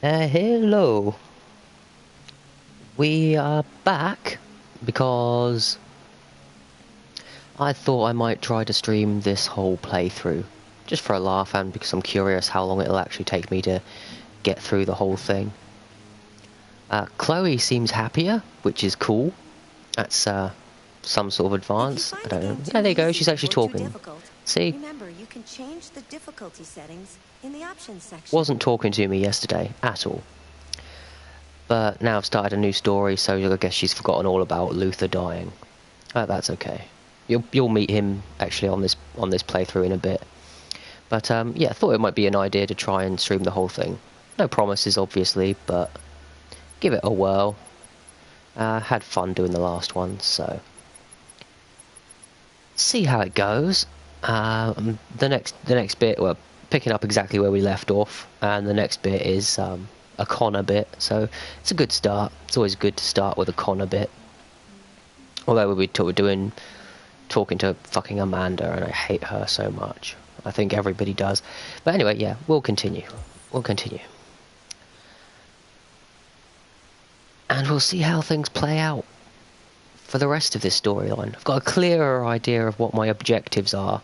Hello. We are back because I thought I might try to stream this whole playthrough just for a laugh and because I'm curious how long it'll actually take me to get through the whole thing. Chloe seems happier, which is cool. That's some sort of advance. I don't know. Yeah, there you go. She's actually talking. See? Remember, you can change the difficulty settings in the options section. Wasn't talking to me yesterday at all. But now I've started a new story, so I guess she's forgotten all about Luther dying. That's okay. You'll meet him actually on this playthrough in a bit. But yeah, I thought it might be an idea to try and stream the whole thing. No promises, obviously, but give it a whirl. Had fun doing the last one, so see how it goes. The next bit, we're picking up exactly where we left off, and the next bit is a Connor bit. So it's a good start. It's always good to start with a Connor bit. Although we're talking to fucking Amanda, and I hate her so much. I think everybody does. But anyway, yeah, we'll continue. And we'll see how things play out for the rest of this storyline. I've got a clearer idea of what my objectives are.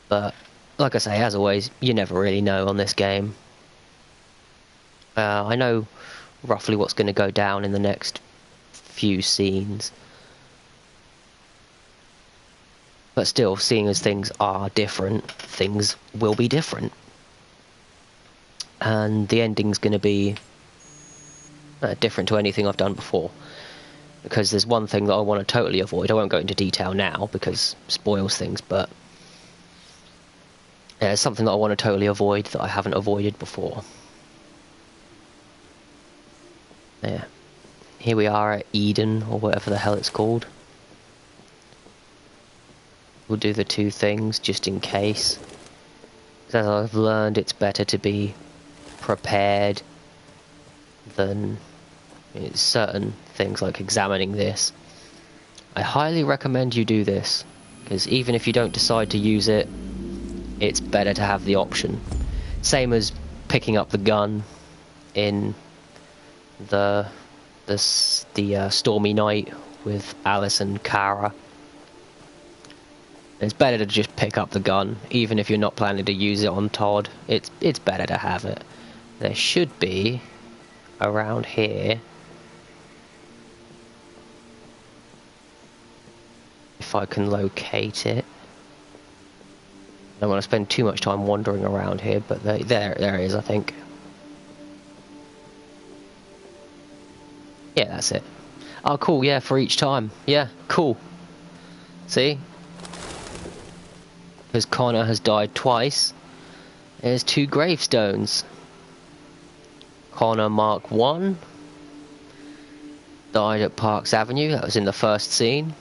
But, like I say, as always, you never really know on this game. I know roughly what's going to go down in the next few scenes. But still, seeing as things are different, things will be different. And the ending's going to be different to anything I've done before. Because there's one thing that I want to totally avoid. I won't go into detail now, because it spoils things, but yeah, it's something that I want to totally avoid that I haven't avoided before. Yeah. Here we are at Eden, or whatever the hell it's called. We'll do the two things, just in case. As I've learned, it's better to be prepared than certain things like examining this. I highly recommend you do this, because even if you don't decide to use it, it's better to have the option. Same as picking up the gun in the Stormy Night with Alice and Kara. It's better to just pick up the gun, even if you're not planning to use it on Todd. It's better to have it. There should be around here, if I can locate it. I don't want to spend too much time wandering around here, but there it is, I think. Yeah, that's it. Oh, cool, yeah, for each time. Yeah, cool. See? Because Connor has died twice, there's 2 gravestones. Connor Mark 1 died at Parks Avenue, that was in the first scene.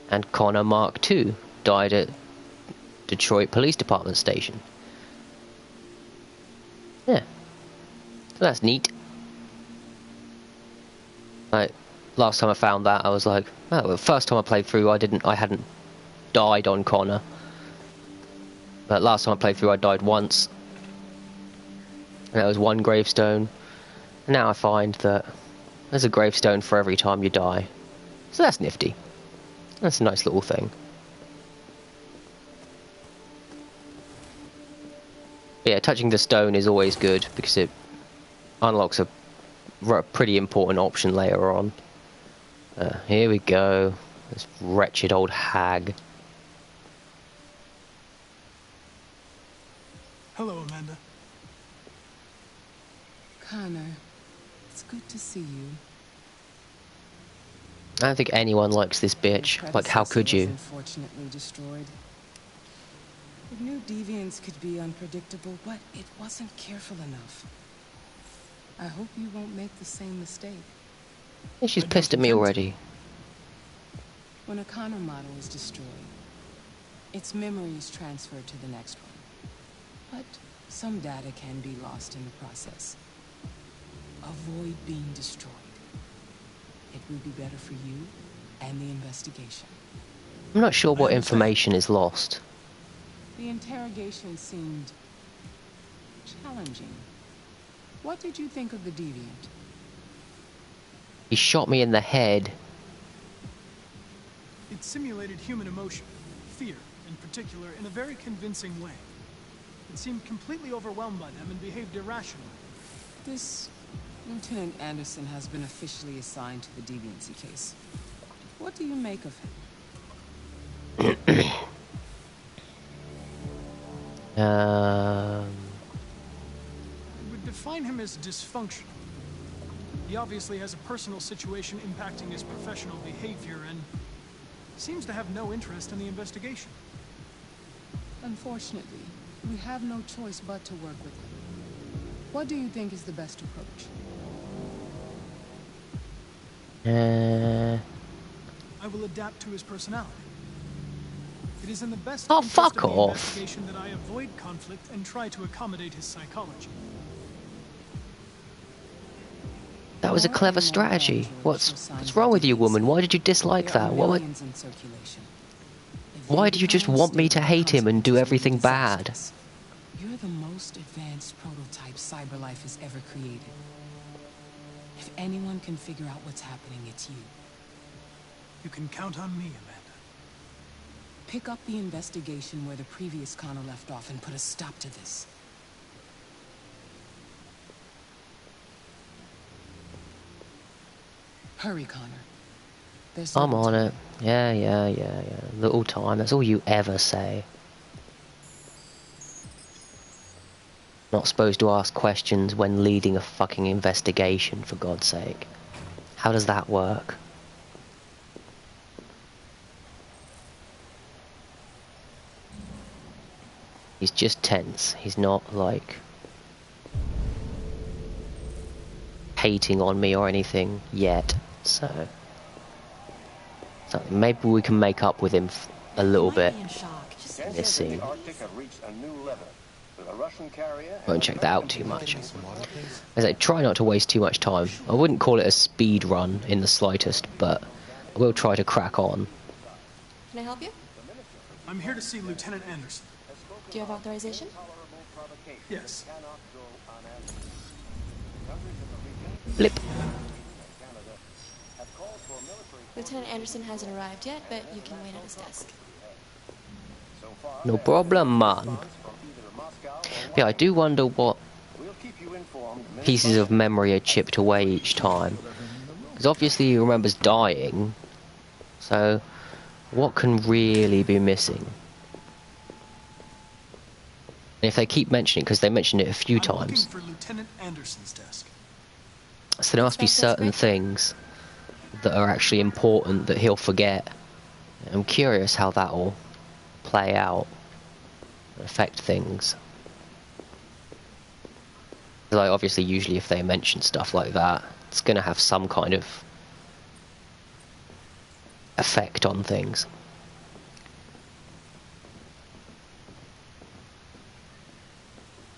And Connor Mark 2 died at Detroit Police Department Station. Yeah. So that's neat. Like, last time I found that, I was like, oh, the first time I played through, I hadn't died on Connor. But last time I played through, I died once. And that was 1 gravestone. And now I find that there's a gravestone for every time you die. So that's nifty. That's a nice little thing. But yeah, touching the stone is always good, because it unlocks a pretty important option later on. Here we go. This wretched old hag. Hello, Amanda. Connor, it's good to see you. I don't think anyone likes this bitch. Like, how could you? Unfortunately destroyed. The new deviants could be unpredictable, but it wasn't careful enough. I hope you won't make the same mistake. Yeah, she's pissed at me already. When a Connor model is destroyed, its memory is transferred to the next one. But some data can be lost in the process. Avoid being destroyed. It will be better for you and the investigation. I'm not sure what information is lost. The interrogation seemed challenging. What did you think of the Deviant? He shot me in the head. It simulated human emotion, fear in particular, in a very convincing way. It seemed completely overwhelmed by them and behaved irrationally. This Lieutenant Anderson has been officially assigned to the Deviancy case. What do you make of him? I would define him as dysfunctional. He obviously has a personal situation impacting his professional behavior and seems to have no interest in the investigation. Unfortunately, we have no choice but to work with him. What do you think is the best approach? I will adapt to his personality. It is in the best Oh, interest fuck of the off. investigation that I avoid conflict and try to accommodate his psychology. That was a clever strategy. What's wrong with you, woman? Why did you dislike that? Why did you just want me to hate him and do everything bad? You're the most advanced prototype CyberLife has ever created. If anyone can figure out what's happening, it's you. You can count on me, Amanda. Pick up the investigation where the previous Connor left off and put a stop to this. Hurry, Connor. There's I'm little on time. it. Yeah. Little time. That's all you ever say. Not supposed to ask questions when leading a fucking investigation, for God's sake. How does that work? He's just tense. He's not, like, hating on me or anything yet, so maybe we can make up with him a little bit in this scene. Won't check that out too much. As I try not to waste too much time. I wouldn't call it a speed run in the slightest, but I will try to crack on. Can I help you? I'm here to see Lieutenant Anderson. Do you have authorization? Yes. Blip. Lieutenant Anderson hasn't arrived yet, but you can wait at his desk. No problem, man. Yeah, I do wonder what pieces of memory are chipped away each time. Because obviously he remembers dying. So, what can really be missing? And if they keep mentioning it, because they mentioned it a few I'm times, looking for Lieutenant Anderson's desk. so there must be certain things that are actually important that he'll forget. I'm curious how that'll play out and affect things. Like, obviously, usually if they mention stuff like that, it's going to have some kind of effect on things.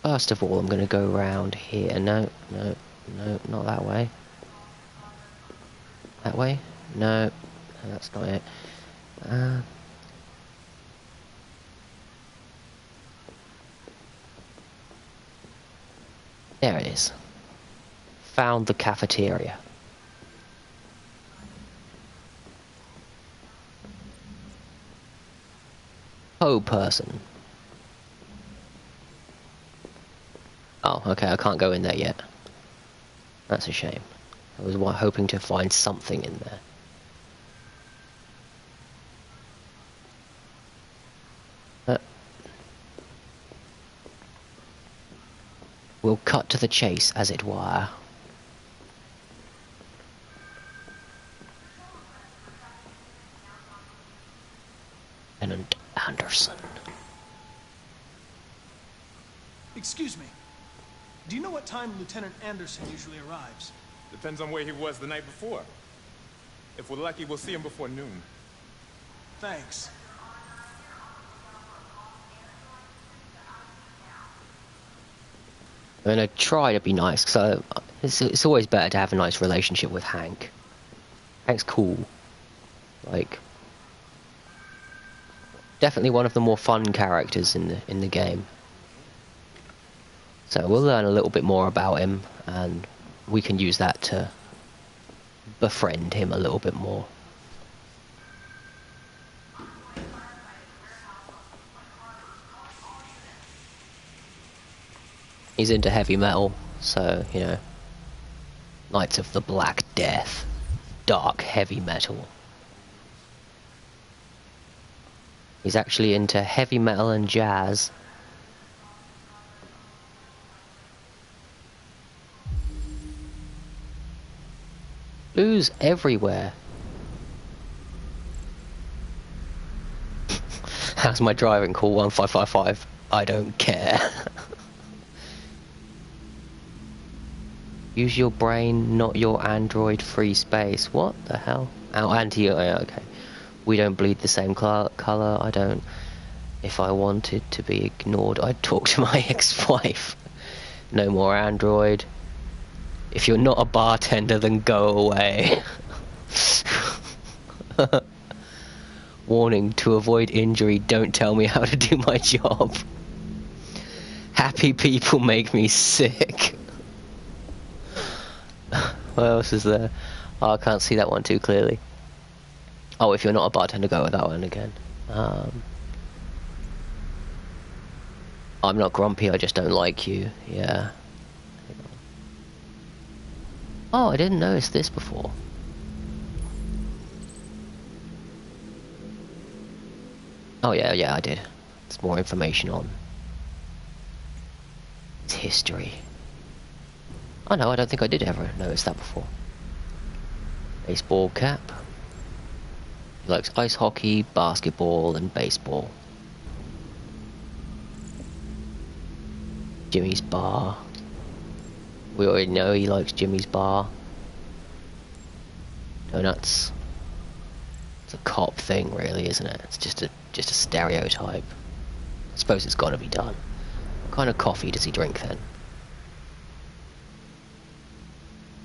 First of all, I'm going to go around here. No, not that way. That way? No, that's not it. There it is. Found the cafeteria. Oh, person. Oh, okay, I can't go in there yet. That's a shame. I was hoping to find something in there. We'll cut to the chase, as it were. Lieutenant Anderson. Excuse me. Do you know what time Lieutenant Anderson usually arrives? Depends on where he was the night before. If we're lucky, we'll see him before noon. Thanks. I'm gonna try to be nice, so it's always better to have a nice relationship with Hank. Hank's cool. Like, definitely one of the more fun characters in the game. So we'll learn a little bit more about him, and we can use that to befriend him a little bit more. He's into heavy metal, so, you know, Knights of the Black Death, dark heavy metal. He's actually into heavy metal and jazz. Blues everywhere. How's my driving? Call 1555. I don't care. Use your brain, not your android free space. What the hell? Oh, okay. We don't bleed the same colour. I don't. If I wanted to be ignored, I'd talk to my ex-wife. No more android. If you're not a bartender, then go away. Warning, to avoid injury, don't tell me how to do my job. Happy people make me sick. What else is there? Oh, I can't see that one too clearly. Oh, if you're not a bartender, go with that one again. I'm not grumpy, I just don't like you. Yeah. Oh, I didn't notice this before. Oh yeah, I did. There's more information on its history. Oh no, I don't think I did ever notice that before. Baseball cap. He likes ice hockey, basketball, and baseball. Jimmy's Bar. We already know he likes Jimmy's Bar. Donuts. It's a cop thing, really, isn't it? It's just a stereotype. I suppose it's got to be done. What kind of coffee does he drink then?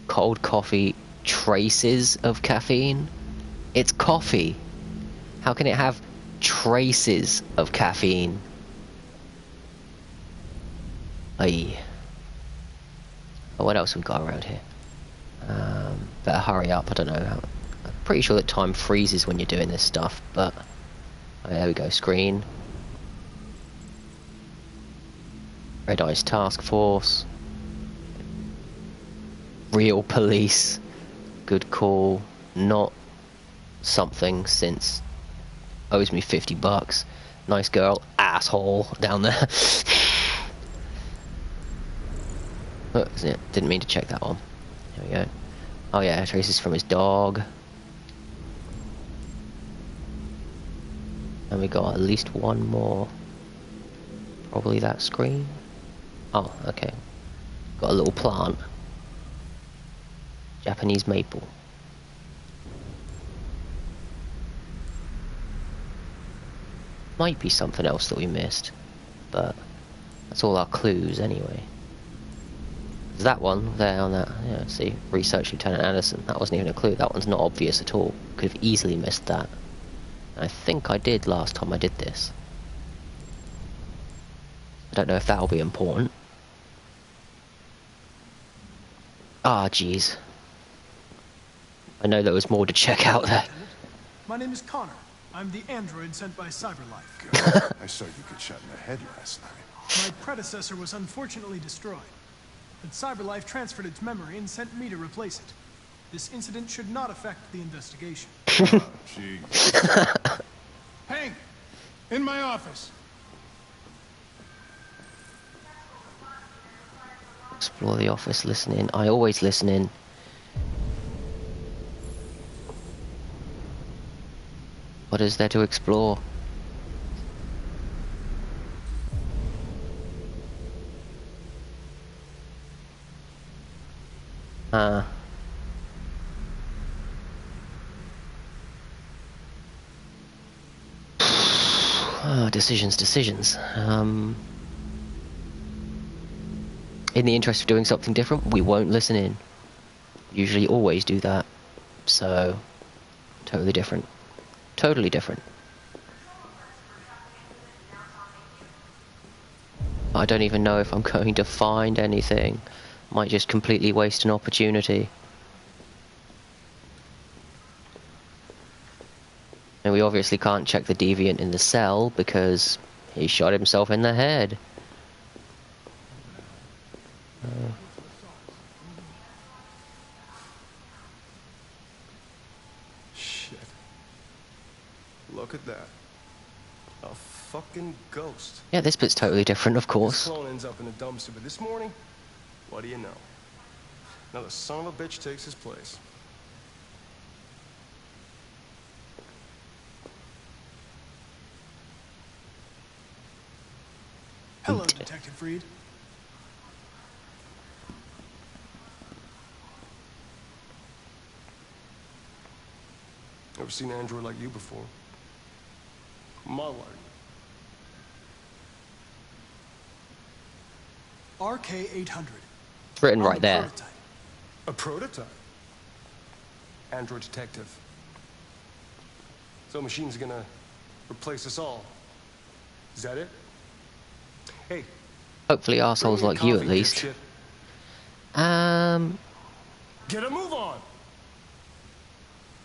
Cold coffee, traces of caffeine? It's coffee. How can it have traces of caffeine? Aye. Oh, what else we got around here? Better hurry up. I don't know. I'm pretty sure that time freezes when you're doing this stuff, but oh, there we go. Screen. Red Eyes Task Force. Real police. Good call. Not something since owes me $50. Nice girl. Asshole down there. Oh, didn't mean to check that one. There we go. Oh yeah, traces from his dog. And we got at least one more. Probably that screen. Oh, okay. Got a little plant. Japanese maple. Might be something else that we missed, but that's all our clues anyway. There's that one there on that, yeah, see, Research Lieutenant Anderson. That wasn't even a clue. That one's not obvious at all. Could have easily missed that. I think I did last time I did this. I don't know if that'll be important. Ah, jeez. I know there was more to check out there. My name is Connor. I'm the android sent by Cyberlife. God, I saw you get shot in the head last night. My predecessor was unfortunately destroyed, but Cyberlife transferred its memory and sent me to replace it. This incident should not affect the investigation. Oh, jeez. Hank, in my office. Explore the office, listen in. I always listen in. What is there to explore? Decisions. In the interest of doing something different, we won't listen in. Usually always do that. So, totally different. Totally different. I don't even know if I'm going to find anything. Might just completely waste an opportunity. And we obviously can't check the deviant in the cell because he shot himself in the head. Shit. Look at that. A fucking ghost. Yeah, this bit's totally different, of This course. clone ends up in a dumpster, but this morning, what do you know? Another son of a bitch takes his place. Hello, Detective Reed. Never seen an android like you before. Mallard. RK-800. It's written On right the there. prototype. A prototype. Android detective. So machine's gonna replace us all. Is that it? Hey, Hopefully bring assholes me a like you at coffee, least. dipshit. Get a move on!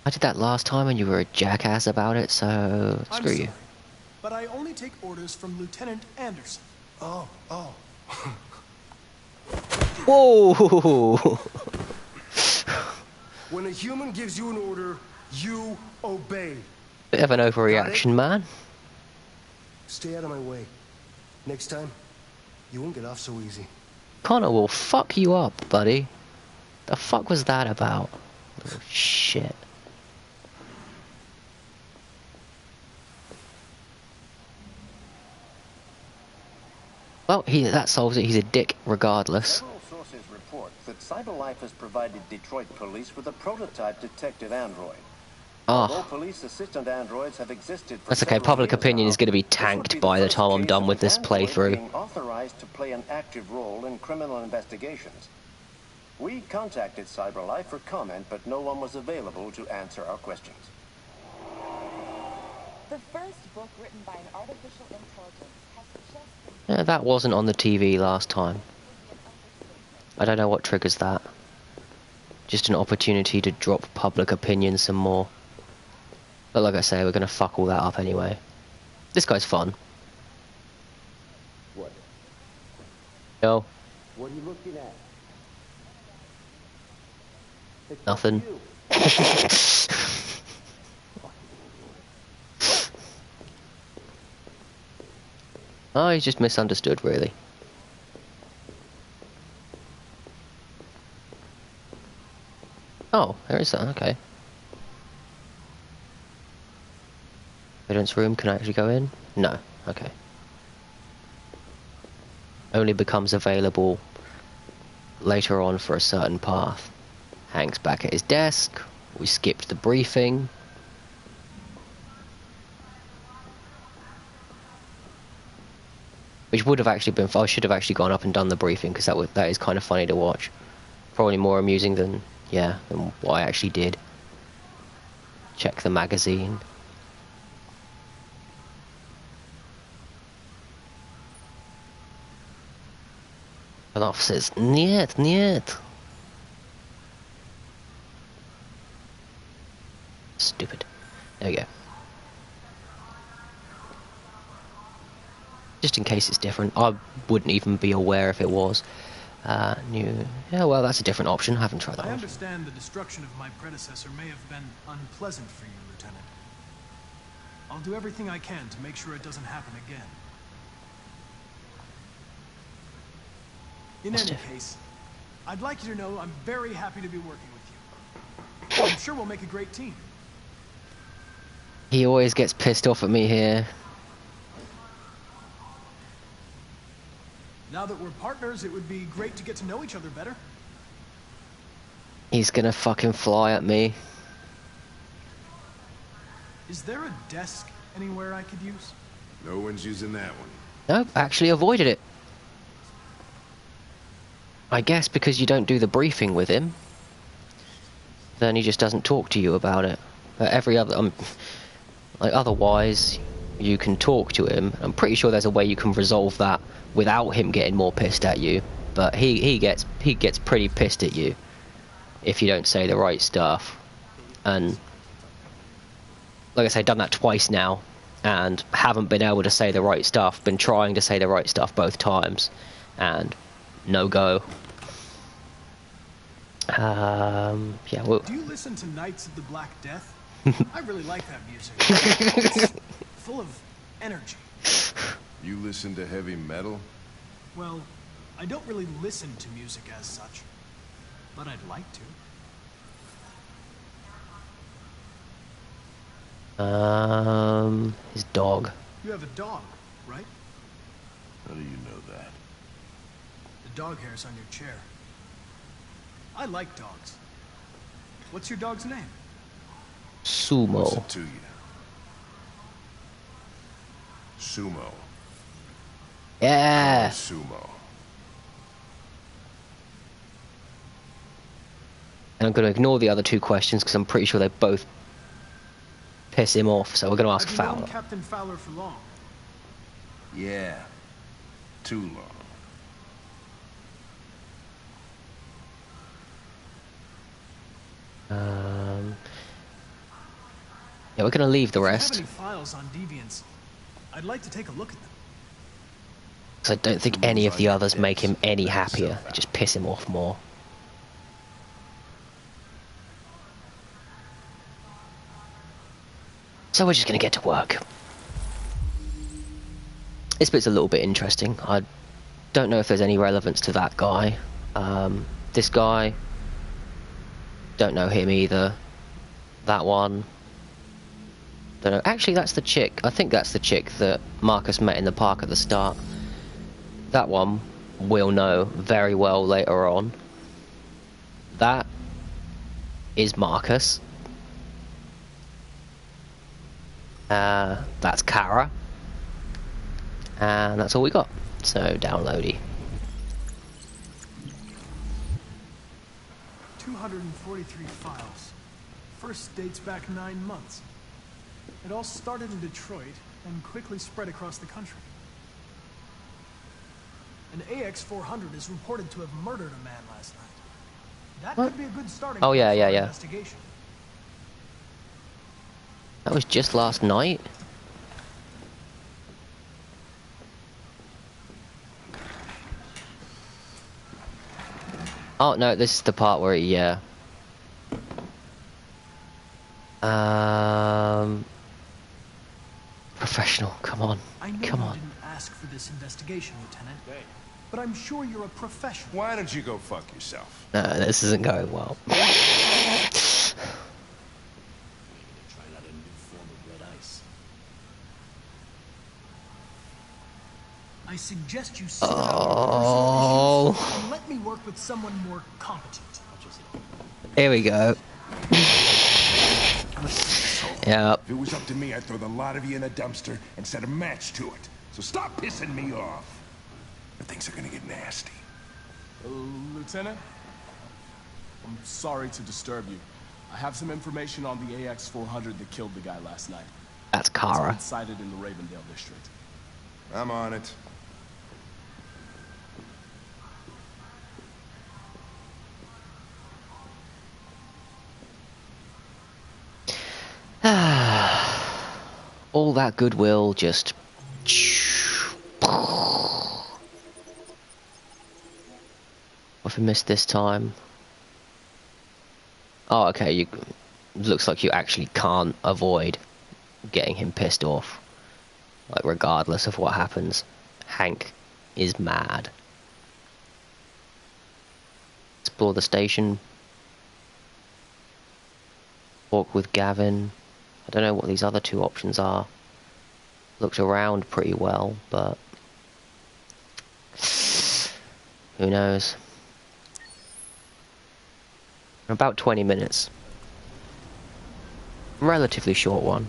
I did that last time and you were a jackass about it, so I'm screw you. sorry, but I only take orders from Lieutenant Anderson. Oh. Whoa! When a human gives you an order, you obey. Bit of an overreaction, man. Stay out of my way. Next time, you won't get off so easy. Connor will fuck you up, buddy. The fuck was that about? Little shit. Well, that solves it. He's a dick regardless. Several sources report that CyberLife has provided Detroit police with a prototype detective android. Although police assistant androids have existed for That's okay. several Public years opinion now, is going to be this would tanked be the by the first time I'm case done of with an this android playthrough. being authorized to play an active role in criminal investigations. We contacted CyberLife for comment, but no one was available to answer our questions. The first book written by an artificial intelligence has just been... Yeah, that wasn't on the TV last time. I don't know what triggers that. Just an opportunity to drop public opinion some more. But like I say, we're gonna fuck all that up anyway. This guy's fun. What? Yo. What are you looking at? It's Nothing. Oh, he's just misunderstood, really. Oh, there is that, okay. Evidence room, can I actually go in? No, okay. Only becomes available later on for a certain path. Hank's back at his desk. We skipped the briefing. Which would have actually been... I should have actually gone up and done the briefing, because that is kind of funny to watch. Probably more amusing than what I actually did. Check the magazine. An officer says, "Niet, niet." Stupid. There we go. Just in case it's different. I wouldn't even be aware if it was. New... Yeah, well, that's a different option. I haven't tried that I one. understand the destruction of my predecessor may have been unpleasant for you, Lieutenant. I'll do everything I can to make sure it doesn't happen again. In any case, I'd like you to know I'm very happy to be working with you. I'm sure we'll make a great team. He always gets pissed off at me here. Now that we're partners, it would be great to get to know each other better. He's gonna fucking fly at me. Is there a desk anywhere I could use? No one's using that one. Nope, actually avoided it. I guess because you don't do the briefing with him, then he just doesn't talk to you about it. But every other, like otherwise, you can talk to him. I'm pretty sure there's a way you can resolve that without him getting more pissed at you. But he gets pretty pissed at you if you don't say the right stuff. And like I say, done that twice now, and haven't been able to say the right stuff. Been trying to say the right stuff both times, and no go. Yeah. Well. Do you listen to Knights of the Black Death? I really like that music. It's full of energy. You listen to heavy metal? Well, I don't really listen to music as such, but I'd like to. His dog. You have a dog, right? How do you know that? The dog hair's on your chair. I like dogs. What's your dog's name? Sumo. What's it to you? Sumo. Yeah. Sumo. And I'm going to ignore the other two questions because I'm pretty sure they both piss him off. So we're going to ask Have you known Fowler. Captain Fowler for long? Yeah. Too long. Yeah, we're going to leave the If you rest. have any files on Deviants, I'd like to take a look at them. Because I don't think any of the others make him any happier. They just piss him off more. So we're just going to get to work. This bit's a little bit interesting. I don't know if there's any relevance to that guy. This guy, don't know him either. That one, don't know. Actually, that's the chick. I think that's the chick that Marcus met in the park at the start. That one we'll know very well later on. That is Marcus. That's Kara. And that's all we got. So, downloady. 243 files. First dates back 9 months. It all started in Detroit and quickly spread across the country. An AX-400 is reported to have murdered a man last night. That could be a good starting point for our investigation. That was just last night? Oh, no, this is the part where he, professional, come on. I know Come you on. didn't ask for this investigation, Lieutenant. But I'm sure you're a professional. Why don't you go fuck yourself? No, this isn't going well. Try out a new form of red ice. I suggest you sit out your personal issues and let me work with someone more competent. Here we go. Yeah. If it was up to me, I'd throw the lot of you in a dumpster and set a match to it. So stop pissing me off. Or things are gonna get nasty. Lieutenant? I'm sorry to disturb you. I have some information on the AX-400 that killed the guy last night. That's Kara. It's been sighted in the Ravendale district. I'm on it. All that goodwill just... What have we missed this time? Oh, okay, you... Looks like you actually can't avoid getting him pissed off. Like, regardless of what happens. Hank is mad. Explore the station. Walk with Gavin. I don't know what these other two options are. Looked around pretty well, but... who knows? About 20 minutes. Relatively short one.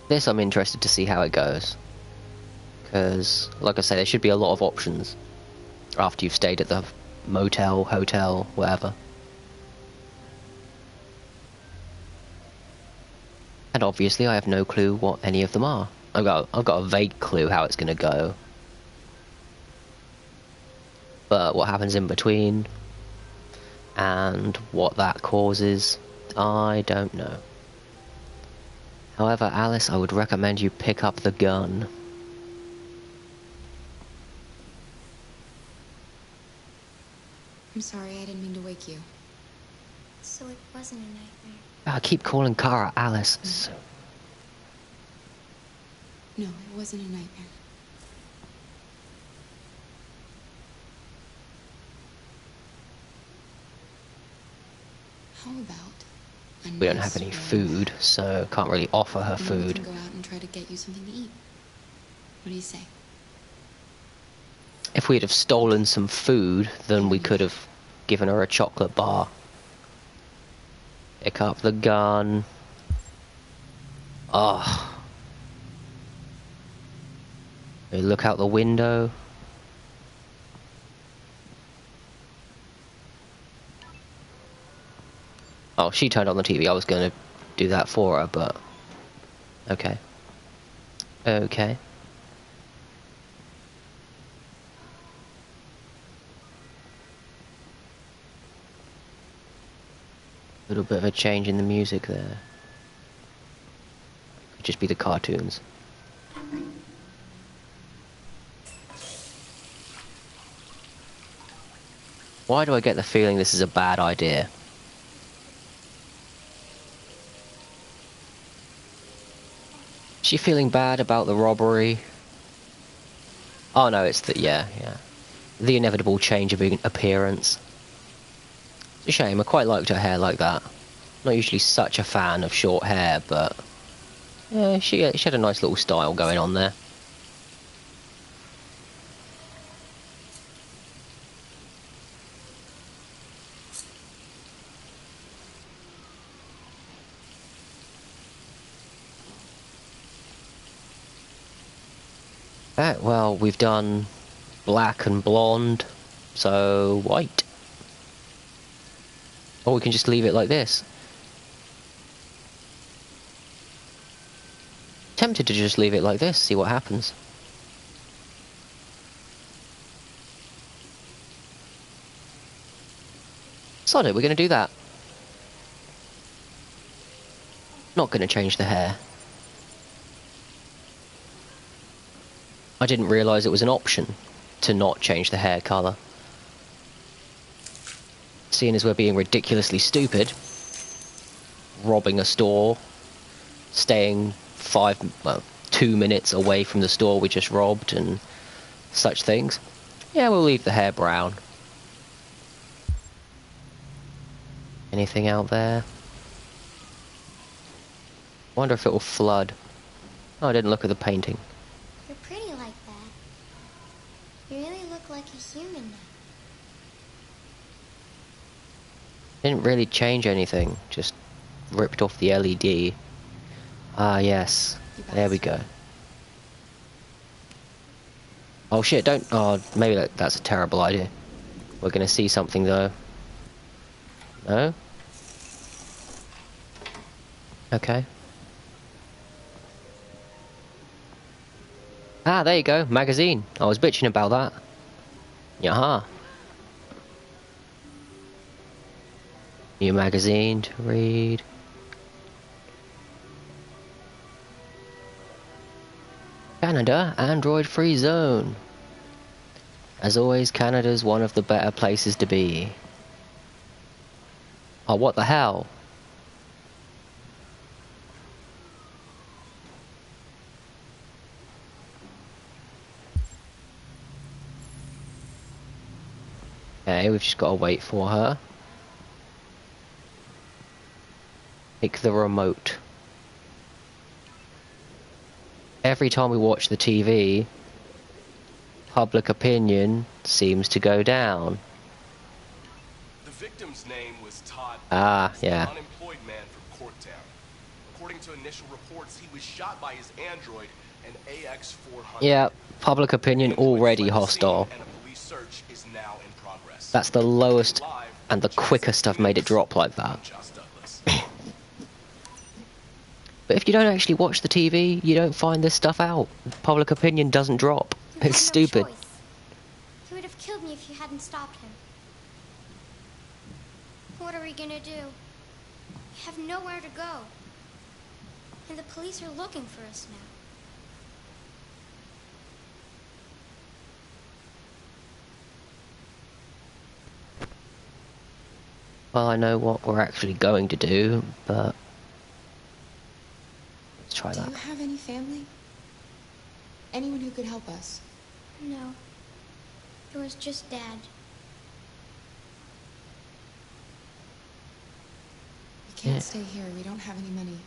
This I'm interested to see how it goes. Because, like I say, there should be a lot of options after you've stayed at the motel, hotel, whatever. And obviously I have no clue what any of them are. I've got a vague clue how it's gonna go. But what happens in between and what that causes, I don't know. However, Alice, I would recommend you pick up the gun. I'm sorry, I didn't mean to wake you. So it wasn't a nightmare. I keep calling Kara Alice. So... No, it wasn't a nightmare. How about we don't have any food, so can't really offer her food. We can go out and try to get you something to eat. What do you say? If we'd have stolen some food, then we could have given her a chocolate bar. Pick up the gun. Ah. We look out the window. Oh, she turned on the TV. I was going to do that for her, but... Okay. Okay. A little bit of a change in the music there. Could just be the cartoons. Why do I get the feeling this is a bad idea? Is she feeling bad about the robbery? Oh no, it's the, yeah. The inevitable change of appearance. It's a shame, I quite liked her hair like that. Not usually such a fan of short hair, but... yeah, she had a nice little style going on there. Right, well, we've done black and blonde, so white. Or we can just leave it like this. Tempted to just leave it like this, see what happens. Sod it, we're going to do that. Not going to change the hair. I didn't realise it was an option to not change the hair colour. Seeing as we're being ridiculously stupid, robbing a store, staying 2 minutes away from the store we just robbed and such things. Yeah, we'll leave the hair brown. Anything out there? Wonder if it will flood. Oh, I didn't look at the painting. You're pretty like that. You really look like a human now. Didn't really change anything, just ripped off the LED. Ah, yes. There we go. Oh shit, don't... oh, maybe that's a terrible idea. We're gonna see something though. No? Okay. Ah, there you go, magazine. I was bitching about that. Yaha. New magazine to read. Canada, Android-free zone. As always, Canada's one of the better places to be. Oh, what the hell? Okay, we've just got to wait for her. Take the remote. Every time we watch the TV, public opinion seems to go down. The victim's name was Todd. Ah, yeah. An unemployed man from Corktown. According to initial reports, he was shot by his android, an AX-400. Yeah, public opinion already hostile. And a police search is now in progress. That's the lowest and the quickest I've made it drop like that. But But if you don't actually watch the TV, you don't find this stuff out. Public opinion doesn't drop. You It's had no stupid. choice. He would have killed me if you hadn't stopped him. What are we gonna do? We have nowhere to go. And the police are looking for us now. Well, I know what we're actually going to do, but let's try Do that. you have any family? Anyone who could help us? No. It was just Dad. We can't Yeah. stay here. We don't have any money.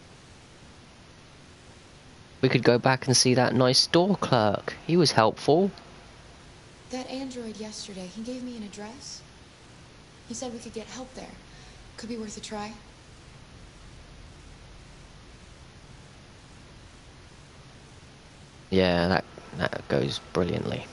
We could go back and see that nice store clerk. He was helpful. That android yesterday, he gave me an address. He said we could get help there. Could be worth a try. Yeah, that goes brilliantly.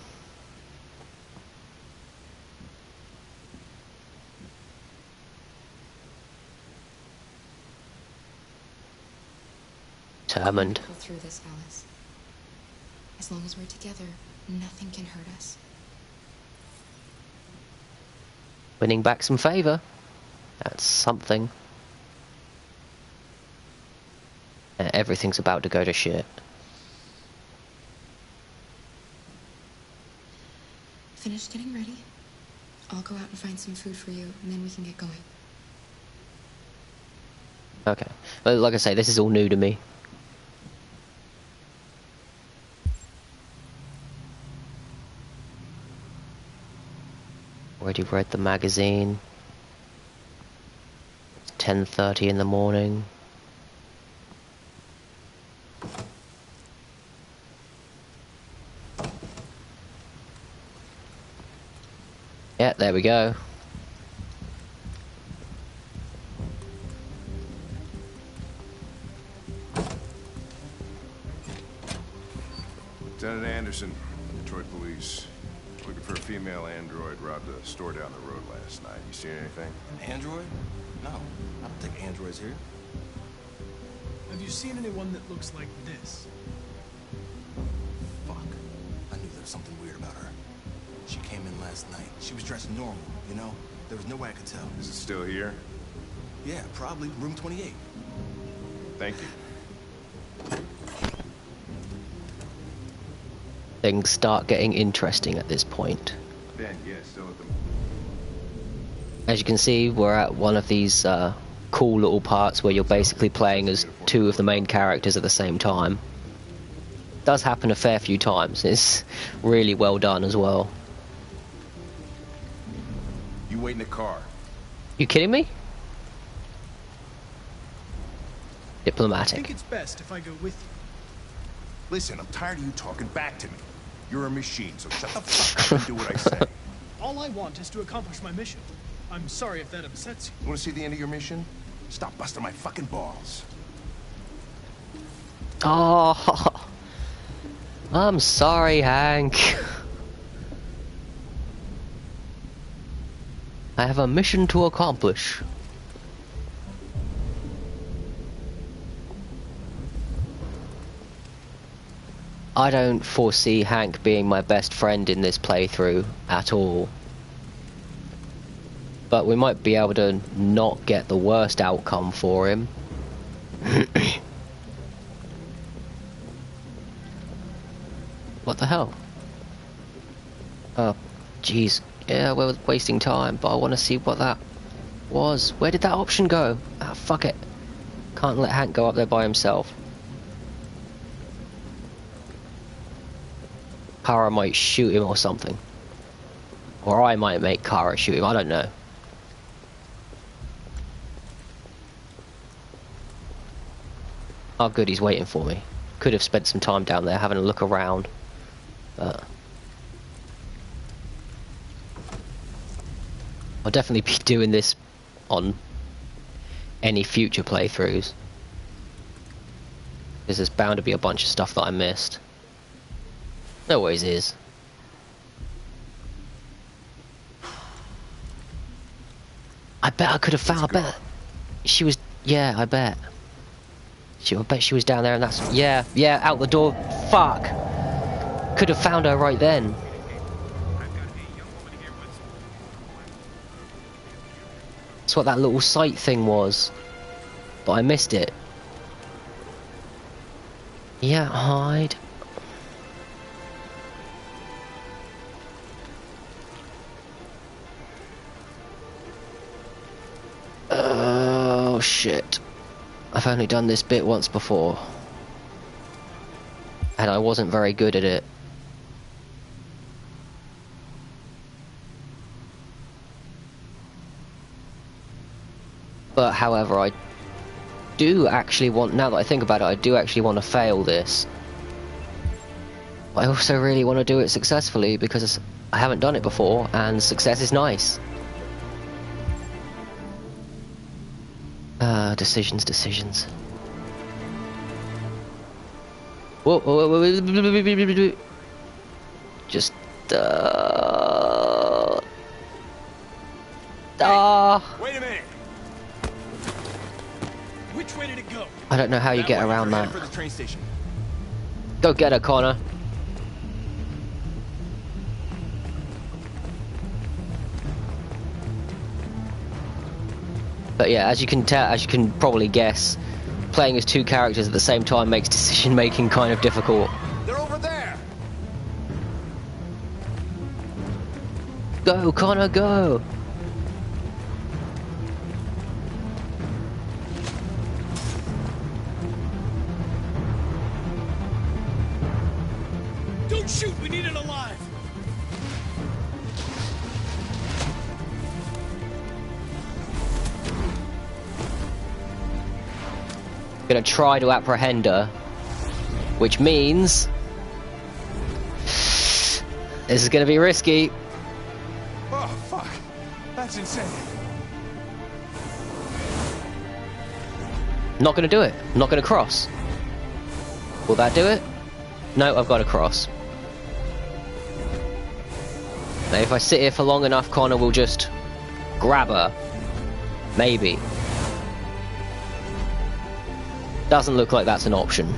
Determined. Pull through this, Alice. As long as we're together, nothing can hurt us. Winning back some favour. That's something. And everything's about to go to shit. Finish getting ready. I'll go out and find some food for you, and then we can get going. Okay. But like I say, this is all new to me. Already read the magazine. It's 10:30 in the morning. Yeah, there we go. Lieutenant Anderson, Detroit Police. Looking for a female android robbed a store down the road last night. You seen anything? An android? No, I don't think androids here. Have you seen anyone that looks like this? Fuck. I knew there was something weird about her. She came in last night. She was dressed normal, you know? There was no way I could tell. Is it still here? Yeah, probably. Room 28. Thank you. Things start getting interesting at this point. Ben, yeah, still at the... As you can see, we're at one of these cool little parts where you're basically playing as two of the main characters at the same time. Does happen a fair few times. It's really well done as well. You wait in the car. You kidding me? I Diplomatic. think it's best if I go with you. Listen, I'm tired of you talking back to me. You're a machine, so shut the fuck up and do what I say. All I want is to accomplish my mission. I'm sorry if that upsets you. You want to see the end of your mission? Stop busting my fucking balls. Oh, I'm sorry, Hank. I have a mission to accomplish. I don't foresee Hank being my best friend in this playthrough at all. But we might be able to not get the worst outcome for him. What the hell? Oh, jeez. Yeah, we're wasting time, but I want to see what that was. Where did that option go? Ah, fuck it. Can't let Hank go up there by himself. Kara might shoot him or something. Or I might make Kara shoot him, I don't know. Oh good, he's waiting for me. Could have spent some time down there having a look around. But I'll definitely be doing this on any future playthroughs. Because there's bound to be a bunch of stuff that I missed. There always is. I bet I could have found. I bet she was. Yeah, I bet. I bet she was down there and that's... Yeah, out the door. Fuck! Could have found her right then. That's what that little sight thing was. But I missed it. Yeah, hide. Oh shit. I've only done this bit once before. And I wasn't very good at it. But however, I do actually want, now that I think about it, I do actually want to fail this. But I also really want to do it successfully because I haven't done it before and success is nice. Decisions. Whoa. Just, Wait a minute. Which way did it go? I don't know how you get around that. For the train station. Go get her, Connor. But yeah, as you can probably guess, playing as two characters at the same time makes decision making kind of difficult. They're over there. Go, Connor, go! Don't shoot, we need it alive. Gonna try to apprehend her, which means this is gonna be risky. Oh, fuck. That's insane. Not gonna do it. Not gonna cross. Will that do it? No, I've got to cross. Now, if I sit here for long enough, Connor will just grab her. Maybe. Doesn't look like that's an option.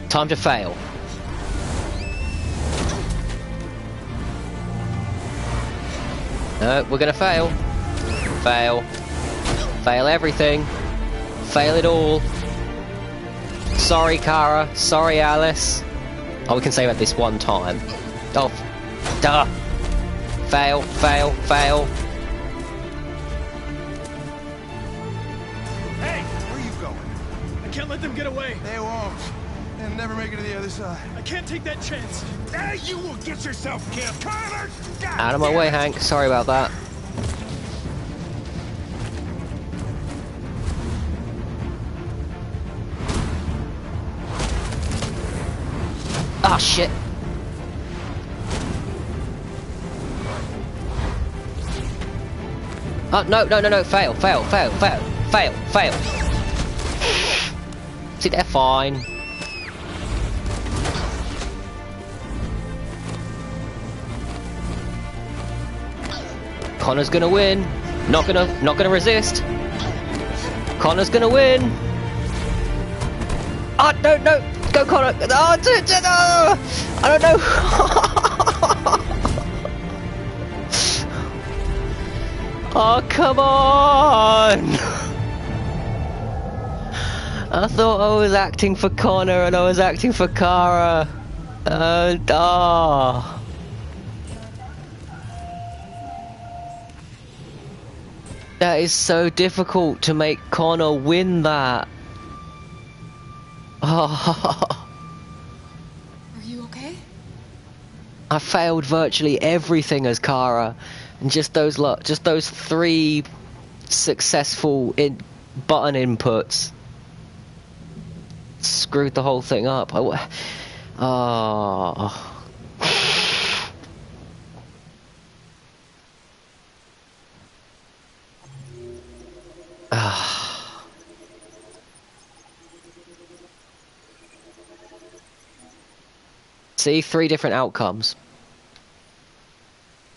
Time to fail. No, we're gonna fail. Fail. Fail everything. Fail it all. Sorry, Kara. Sorry, Alice. Oh, we can say that this one time. Oh, duh. Fail, fail, fail. Hey, where are you going? I can't let them get away. They won't. They'll never make it to the other side. I can't take that chance. Hey, you will get yourself killed. Connor! Out of my way, Hank. Sorry about that. Ah, shit. Oh, no. Fail. See, they're fine. Connor's gonna win. Not gonna resist. Connor's gonna win. Oh, no. Go, Connor. Oh, no. I don't know. Oh, come on. I thought I was acting for Connor and I was acting for Kara. That is so difficult to make Connor win that. Oh. Are you okay? I failed virtually everything as Kara, and just those 3 successful button inputs screwed the whole thing up. Oh. See, 3 different outcomes.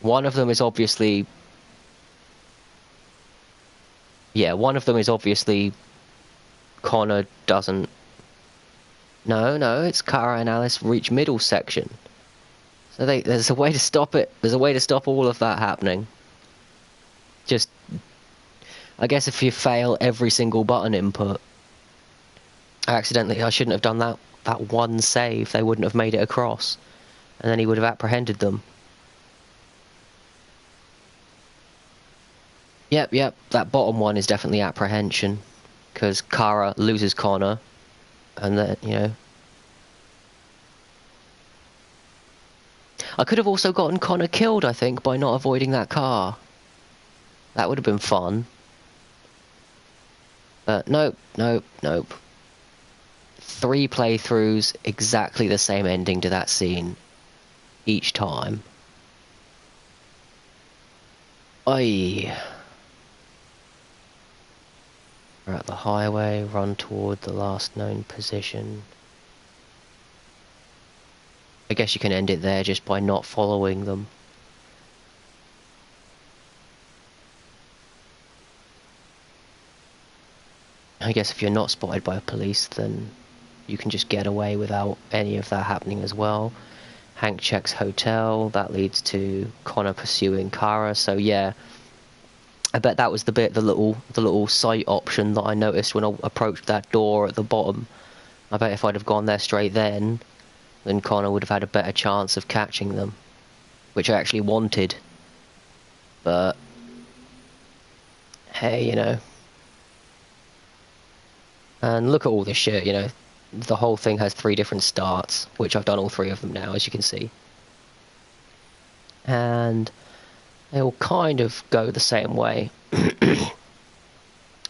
One of them is obviously yeah, one of them is obviously Connor doesn't... No, it's Kara and Alice reach middle section. So there's a way to stop it. There's a way to stop all of that happening. Just... I guess if you fail every single button input... I shouldn't have done that one save. They wouldn't have made it across. And then he would have apprehended them. Yep, that bottom one is definitely apprehension. Because Kara loses Connor. And then, you know... I could have also gotten Connor killed, I think, by not avoiding that car. That would have been fun. But nope. 3 playthroughs, exactly the same ending to that scene. Each time. Oi. We're at the highway, run toward the last known position. I guess you can end it there just by not following them. I guess if you're not spotted by police, then you can just get away without any of that happening as well. Hank checks hotel, that leads to Connor pursuing Kara, so yeah. I bet that was the little sight option that I noticed when I approached that door at the bottom. I bet if I'd have gone there straight then Connor would have had a better chance of catching them. Which I actually wanted. But... hey, you know. And look at all this shit, you know. The whole thing has 3 different starts, which I've done all 3 of them now, as you can see. And they all kind of go the same way.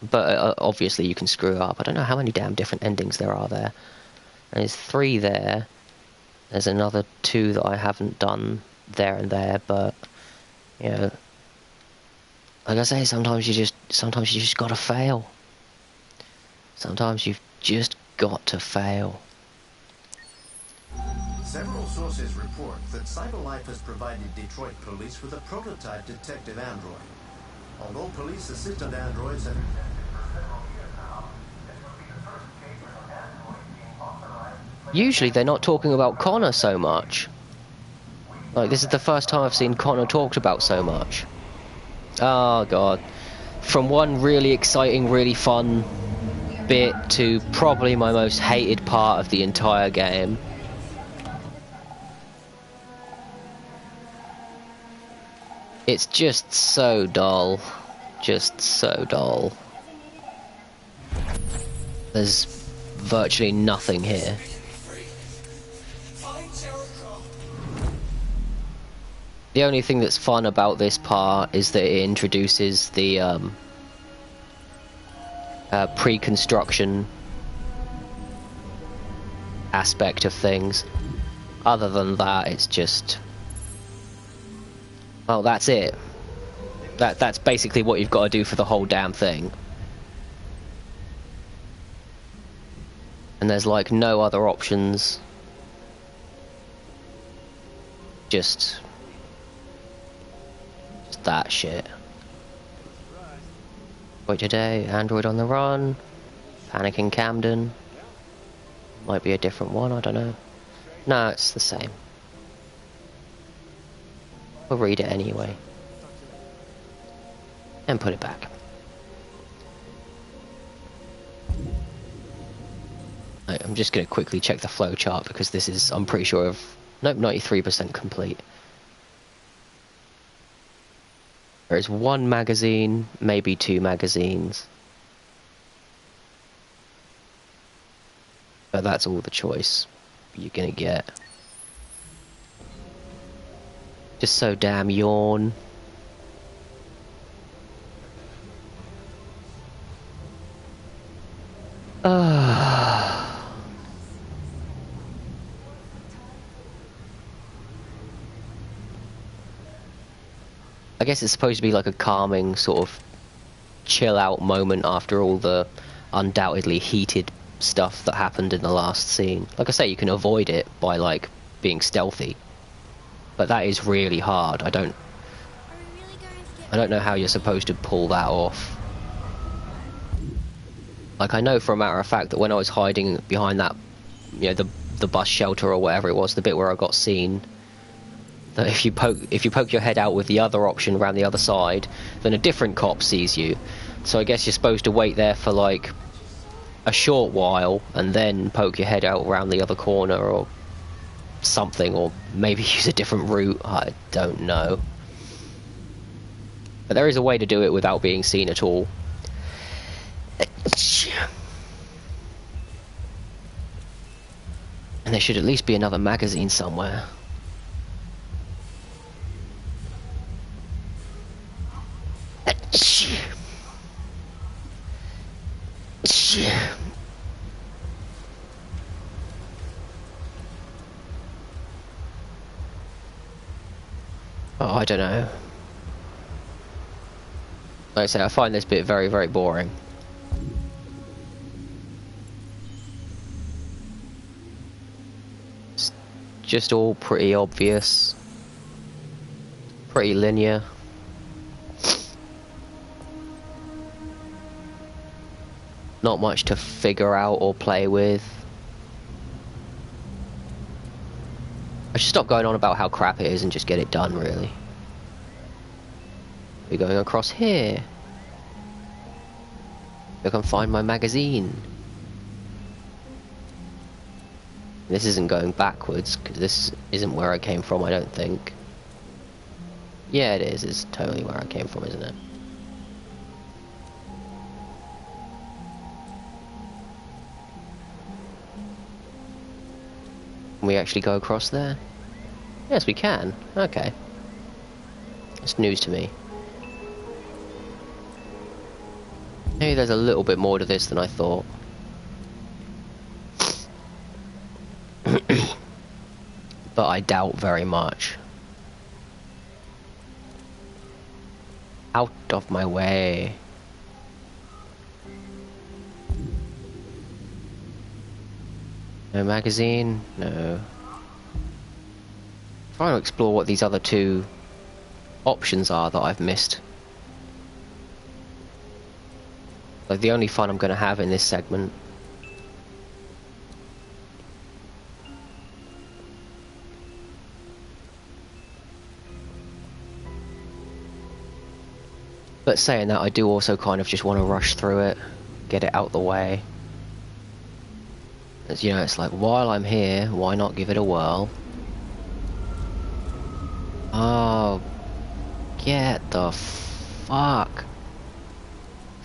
But obviously you can screw up. I don't know how many damn different endings there are there. There's 3 there. There's another 2 that I haven't done there and there, but, you know, like I say, sometimes you just gotta fail. Sometimes you've just got to fail. Several sources report that CyberLife has provided Detroit police with a prototype detective android. Although police assistant androids have... Usually they're not talking about Connor so much. Like, this is the first time I've seen Connor talked about so much. Oh god. From one really exciting, really fun bit to probably my most hated part of the entire game. It's just so dull. Just so dull. There's virtually nothing here. The only thing that's fun about this part is that it introduces the pre-construction aspect of things. Other than that, it's just... well, that's it. That's basically what you've got to do for the whole damn thing. And there's like no other options. Just that shit. Wait today, Android on the run, Panic in Camden. Might be a different one, I don't know. No, it's the same. We'll read it anyway. And put it back. Right, I'm just going to quickly check the flowchart because this is, I'm pretty sure of, nope, 93% complete. There is 1 magazine, maybe 2 magazines. But that's all the choice you're gonna get. Just so damn yawn. I guess it's supposed to be like a calming sort of chill out moment after all the undoubtedly heated stuff that happened in the last scene. Like I say, you can avoid it by like being stealthy, but that is really hard. I don't know how you're supposed to pull that off. Like, I know for a matter of fact that when I was hiding behind that, you know, the bus shelter or whatever it was, the bit where I got seen, that if you poke your head out with the other option around the other side, then a different cop sees you. So I guess you're supposed to wait there for like a short while and then poke your head out around the other corner or something, or maybe use a different route. I don't know. But there is a way to do it without being seen at all. And there should at least be another magazine somewhere. Oh, I don't know. Like I say, I find this bit very, very boring. It's just all pretty obvious. Pretty linear. Not much to figure out or play with. I should stop going on about how crap it is and just get it done, really. We're going across here. I can find my magazine. This isn't going backwards, because this isn't where I came from, I don't think. Yeah, it is. It's totally where I came from, isn't it? Can we actually go across there? Yes, we can. Okay. It's news to me. Maybe there's a little bit more to this than I thought. But I doubt very much. Out of my way. No magazine? No. Trying to explore what these other two options are that I've missed. Like, the only fun I'm going to have in this segment. But saying that, I do also kind of just want to rush through it, get it out the way. As you know, it's like, while I'm here, why not give it a whirl? Oh, get the fuck.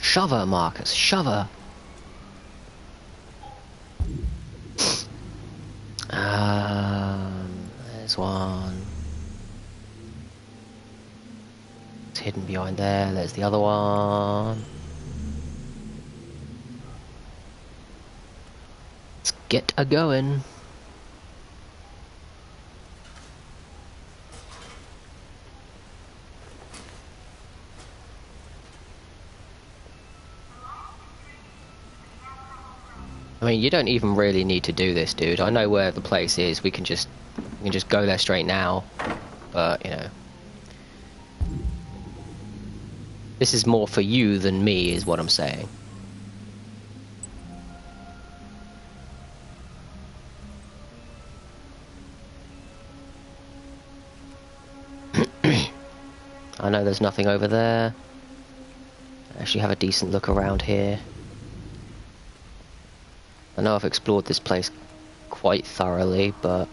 Shove her, Marcus, shove her. There's one. It's hidden behind there, there's the other one. Let's get a going. I mean, you don't even really need to do this, dude. I know where the place is. We can just go there straight now. But, you know. This is more for you than me, is what I'm saying. I know there's nothing over there. I actually have a decent look around here. I know I've explored this place quite thoroughly, but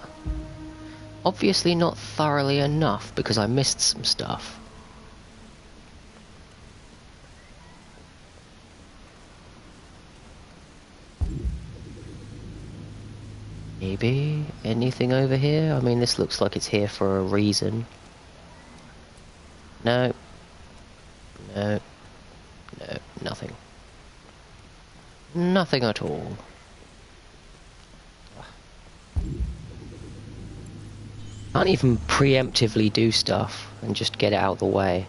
obviously not thoroughly enough because I missed some stuff. Maybe anything over here? I mean, this looks like it's here for a reason. No. No. No, nothing. Nothing at all. Can't even preemptively do stuff and just get it out of the way.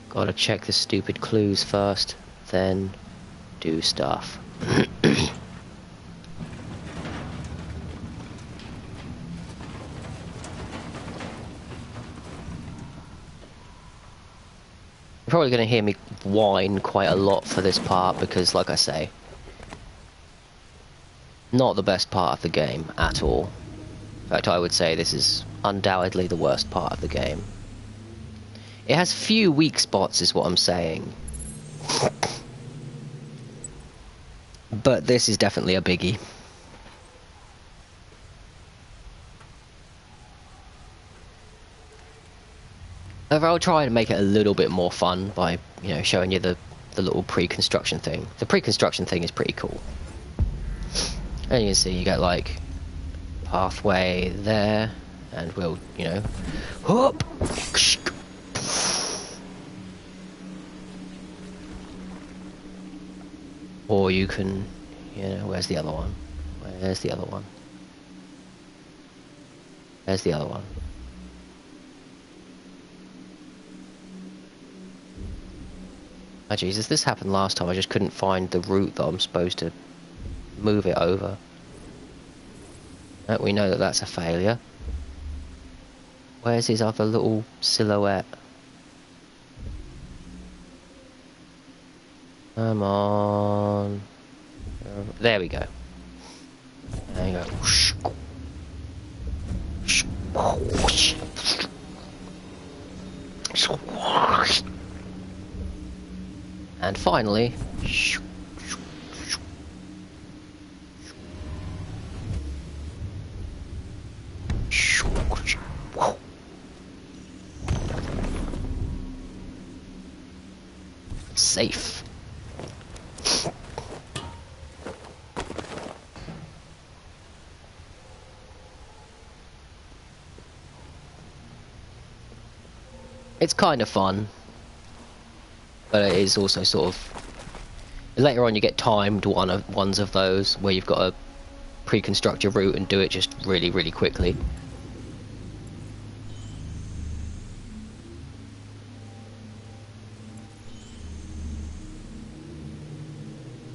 Gotta check the stupid clues first, then do stuff. You're probably going to hear me whine quite a lot for this part because, like I say, Not the best part of the game at all. In fact, I would say this is undoubtedly the worst part of the game. It has few weak spots, is what I'm saying. But this is definitely a biggie. I'll try and make it a little bit more fun by, you know, showing you the little pre-construction thing. The pre-construction thing is pretty cool. And you can see you get like pathway there, and we'll, you know, hop. Or you can, you know, where's the other one? Where's the other one? Where's the other one? Oh Jesus, this happened last time. I just couldn't find the route that I'm supposed to move it over. We know that that's a failure. Where's his other little silhouette? Come on. There we go. There you go. And finally, safe. It's kind of fun, but it is also sort of, later on you get timed ones of those where you've got to pre-construct your route and do it just really, really quickly.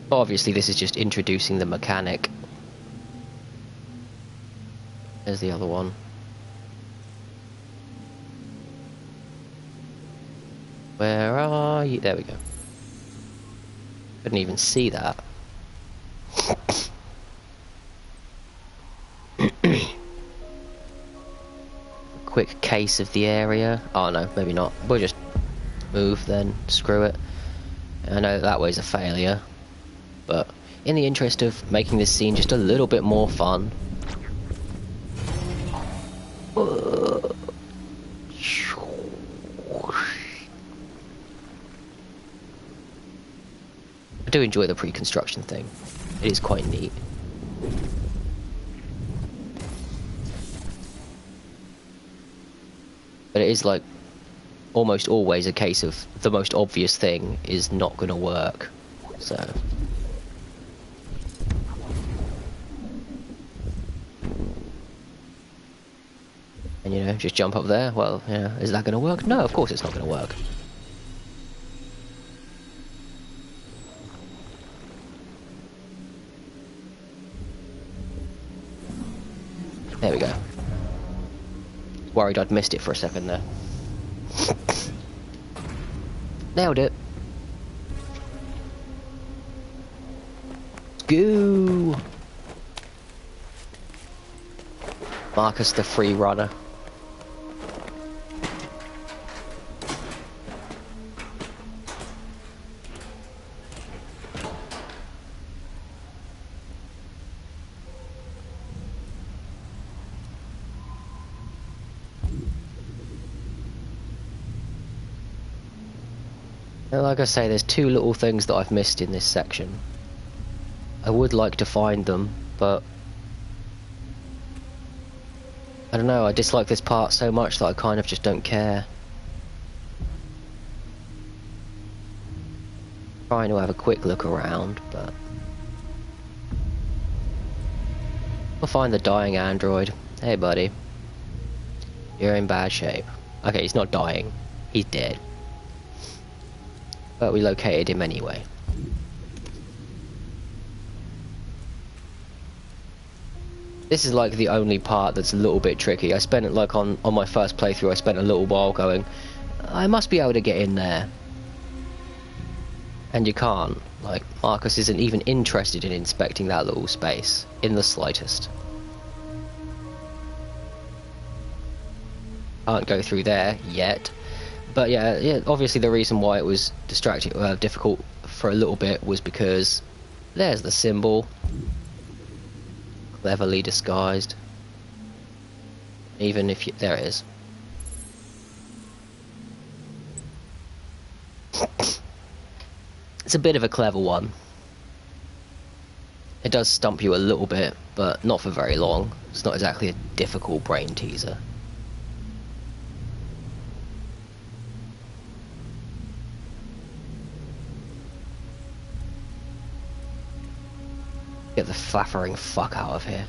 But obviously this is just introducing the mechanic. There's the other one. Where are you? There we go. Couldn't even see that. Quick case of the area. Oh no, maybe not. We'll just move then. Screw it. I know that way's a failure, but in the interest of making this scene just a little bit more fun. I do enjoy the pre-construction thing. It is quite neat. But it is like almost always a case of the most obvious thing is not going to work. So and you know, just jump up there. Well, yeah, is that going to work? No, of course it's not going to work. There we go. Worried I'd missed it for a second there. Nailed it. Let's go. Marcus the free runner. Like I say, there's two little things that I've missed in this section. I would like to find them, but I don't know, I dislike this part so much that I kind of just don't care. Trying to have a quick look around, but we'll find the dying android. Hey buddy, you're in bad shape. Okay, he's not dying, he's dead. But we located him anyway. This is like the only part that's a little bit tricky. I spent it like on my first playthrough, I spent a little while going, I must be able to get in there. And you can't. Like, Marcus isn't even interested in inspecting that little space, in the slightest. Can't go through there yet. But yeah, obviously the reason why it was difficult for a little bit was because there's the symbol. Cleverly disguised. Even if there it is. It's a bit of a clever one. It does stump you a little bit, but not for very long. It's not exactly a difficult brain teaser. Get the flaffering fuck out of here.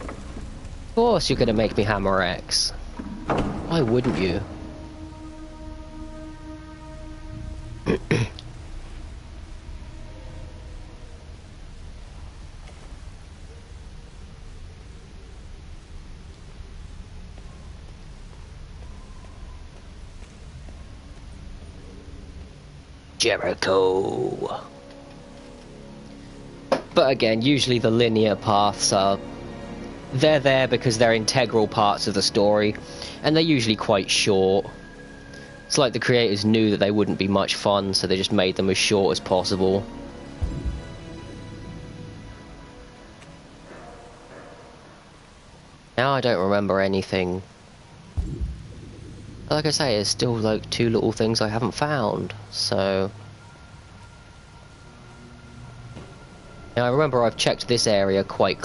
Of course you're gonna make me hammer X. Why wouldn't you? Jericho. But again, usually the linear paths are... they're there because they're integral parts of the story, and they're usually quite short. It's like the creators knew that they wouldn't be much fun, so they just made them as short as possible. Now I don't remember anything. Like I say, there's still like 2 little things I haven't found, so... Now I remember I've checked this area quite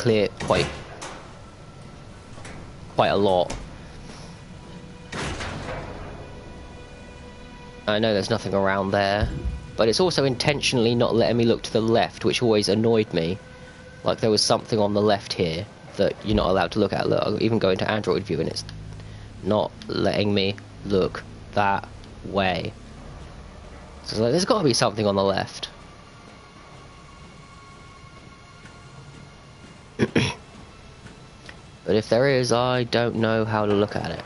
a lot. I know there's nothing around there, but it's also intentionally not letting me look to the left, which always annoyed me. Like there was something on the left here that you're not allowed to look at. Look, I'll even go into Android view and it's not letting me look that way. So like, there's got to be something on the left. But if there is, I don't know how to look at it.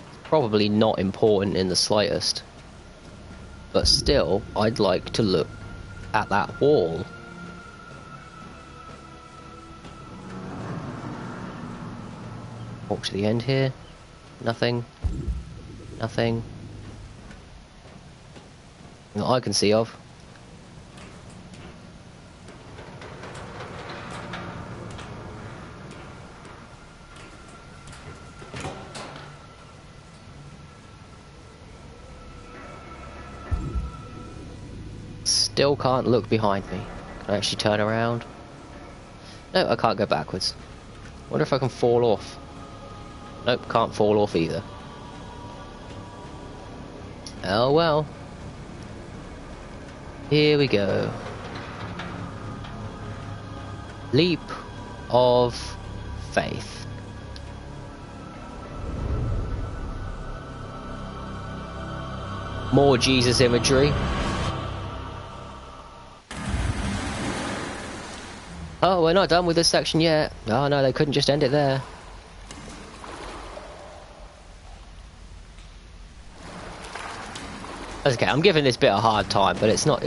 It's probably not important in the slightest. But still, I'd like to look at that wall. Walk to the end here. Nothing. Nothing. That I can see of. Still can't look behind me. Can I actually turn around? No, I can't go backwards. Wonder if I can fall off. Nope, can't fall off either. Oh well. Here we go. Leap of faith. More Jesus imagery. Oh, we're not done with this section yet. Oh no, they couldn't just end it there. Okay, I'm giving this bit a hard time, but it's not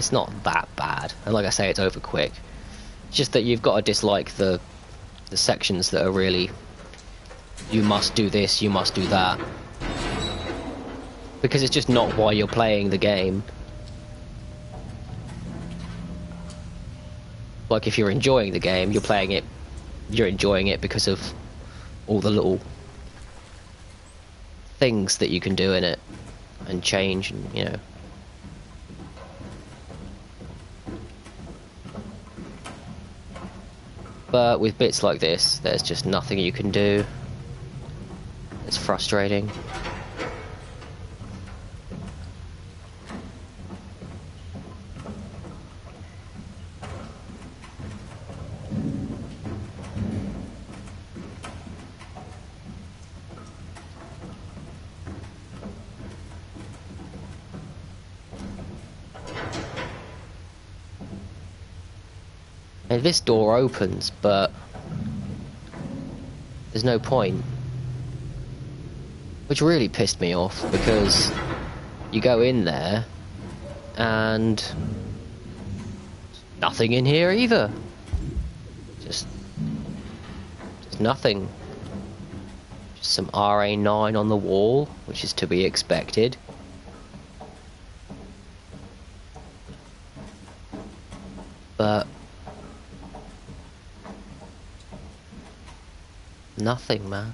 that bad. And like I say, it's over quick. It's just that you've got to dislike the sections that are really, you must do this, you must do that. Because it's just not why you're playing the game. Like if you're enjoying the game, you're playing it, you're enjoying it because of all the little things that you can do in it and change, and you know. But with bits like this, there's just nothing you can do. It's frustrating. And this door opens, but there's no point. Which really pissed me off, because You go in there, and nothing in here either. Just nothing. Just some RA9 on the wall, which is to be expected. But nothing, man.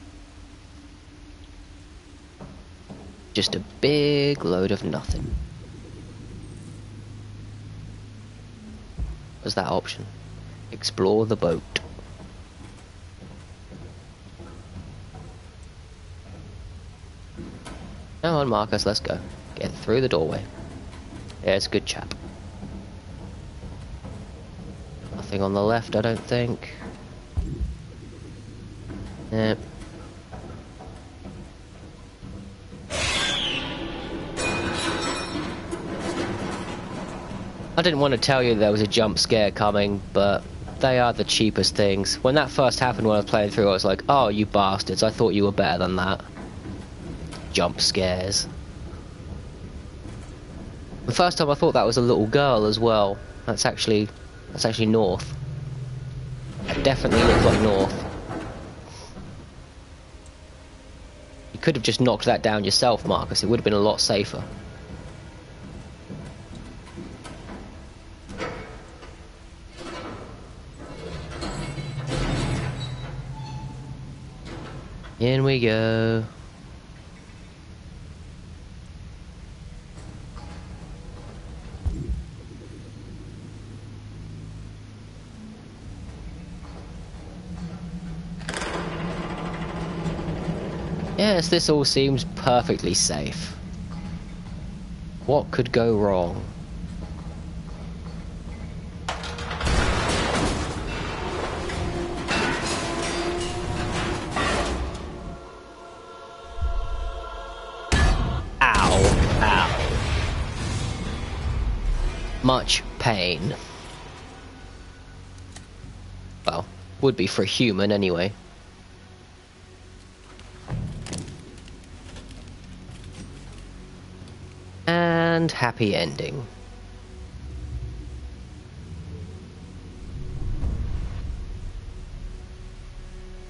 Just a big load of nothing. What's that option? Explore the boat. Come on, Marcus, let's go. Get through the doorway. Yeah, it's a good chap. Nothing on the left, I don't think. Yep. I didn't want to tell you there was a jump scare coming, but they are the cheapest things. When that first happened when I was playing through, I was like, oh, you bastards, I thought you were better than that. Jump scares. The first time I thought that was a little girl as well. That's actually North. It definitely looks like North. You could have just knocked that down yourself, Marcus. It would have been a lot safer. In we go. Yes, this all seems perfectly safe. What could go wrong? Much pain. Well, would be for a human anyway. And happy ending.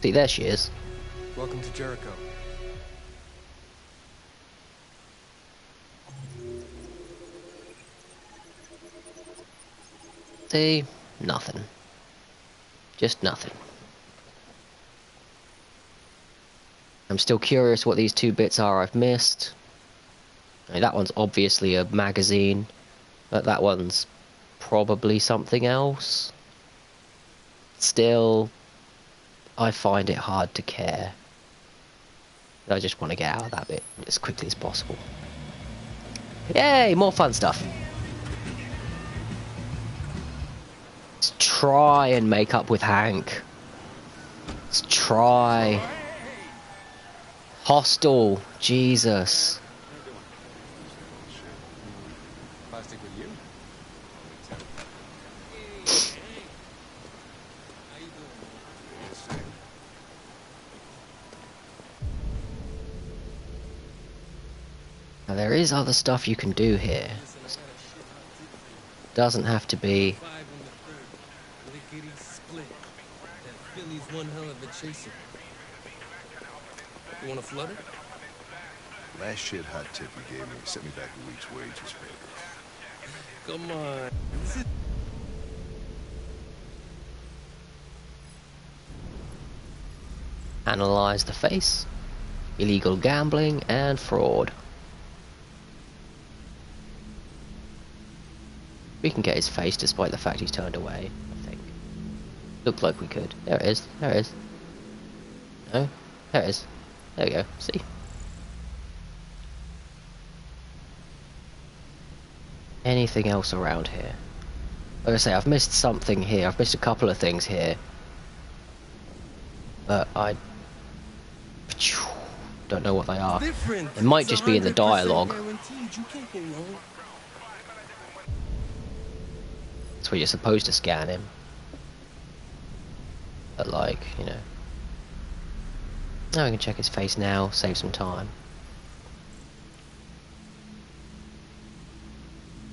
See, there she is. Welcome to Jericho. See, nothing. Just nothing. I'm still curious what these two bits are I've missed. I mean, that one's obviously a magazine, but that one's probably something else. Still, I find it hard to care. I just want to get out of that bit as quickly as possible. Yay, more fun stuff. Let's try and make up with Hank. Let's try. Hostel, Jesus. Now there is other stuff you can do here. Doesn't have to be. One hell of a chaser. You want a flutter? Last shit hot tip you gave me sent me back a week's wages, baby. Come on. Analyze the face. Illegal gambling and fraud. We can get his face despite the fact he's turned away, I think. Looked like we could. There it is. There it is. No? There it is. There we go. See? Anything else around here? Like I say, I've missed something here. I've missed a couple of things here. But I don't know what they are. It might just be in the dialogue. That's where you're supposed to scan him. But like, you know. Now we can check his face now, save some time.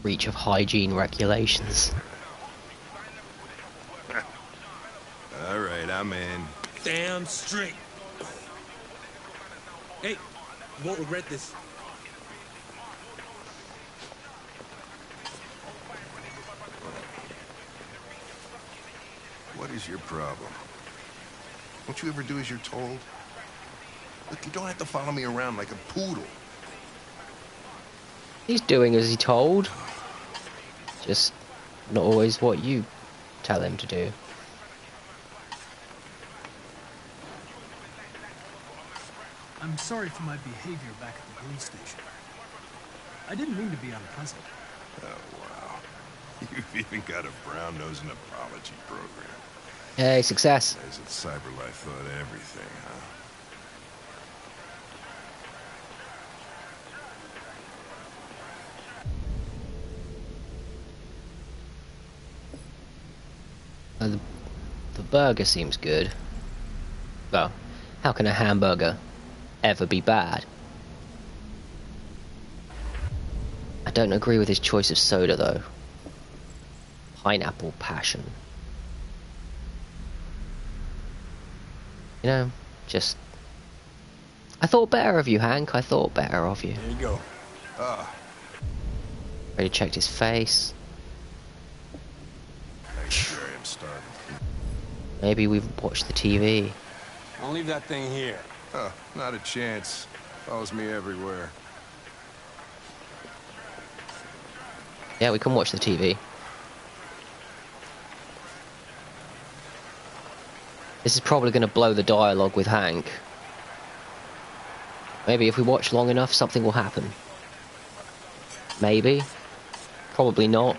breach of hygiene regulations. All right, I'm in. Damn straight. Hey, you won't regret this. What is your problem? Don't you ever do as you're told? Look, you don't have to follow me around like a poodle. He's doing as he told. Just not always what you tell him to do. I'm sorry for my behavior back at the police station. I didn't mean to be unpleasant. Oh, wow. You've even got a brown-nosing apology program. Hey, success. As if CyberLife thought everything, huh? The burger seems good. Well, how can a hamburger ever be bad? I don't agree with his choice of soda, though. Pineapple passion. You know, just... I thought better of you, Hank. I thought better of you. There you go. Already checked his face. Sure, I'm starving. Maybe we've watched the TV. I'll leave that thing here. Huh, not a chance. Follows me everywhere. Yeah, we can watch the TV. This is probably going to blow the dialogue with Hank. Maybe if we watch long enough, something will happen. Maybe. Probably not.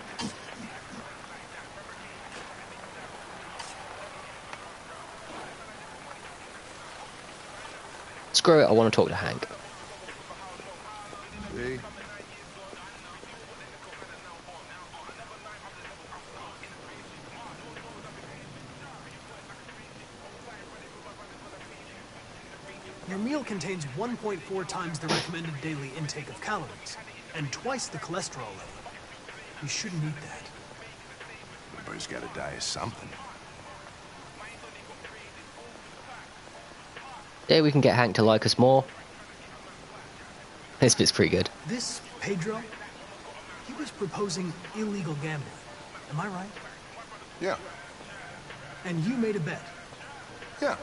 Screw it, I want to talk to Hank. See? Your meal contains 1.4 times the recommended daily intake of calories, and twice the cholesterol level. You shouldn't eat that. Everybody's got to die of something. Yeah, we can get Hank to like us more. This bit's pretty good. This Pedro, he was proposing illegal gambling. Am I right? Yeah. And you made a bet. Yeah.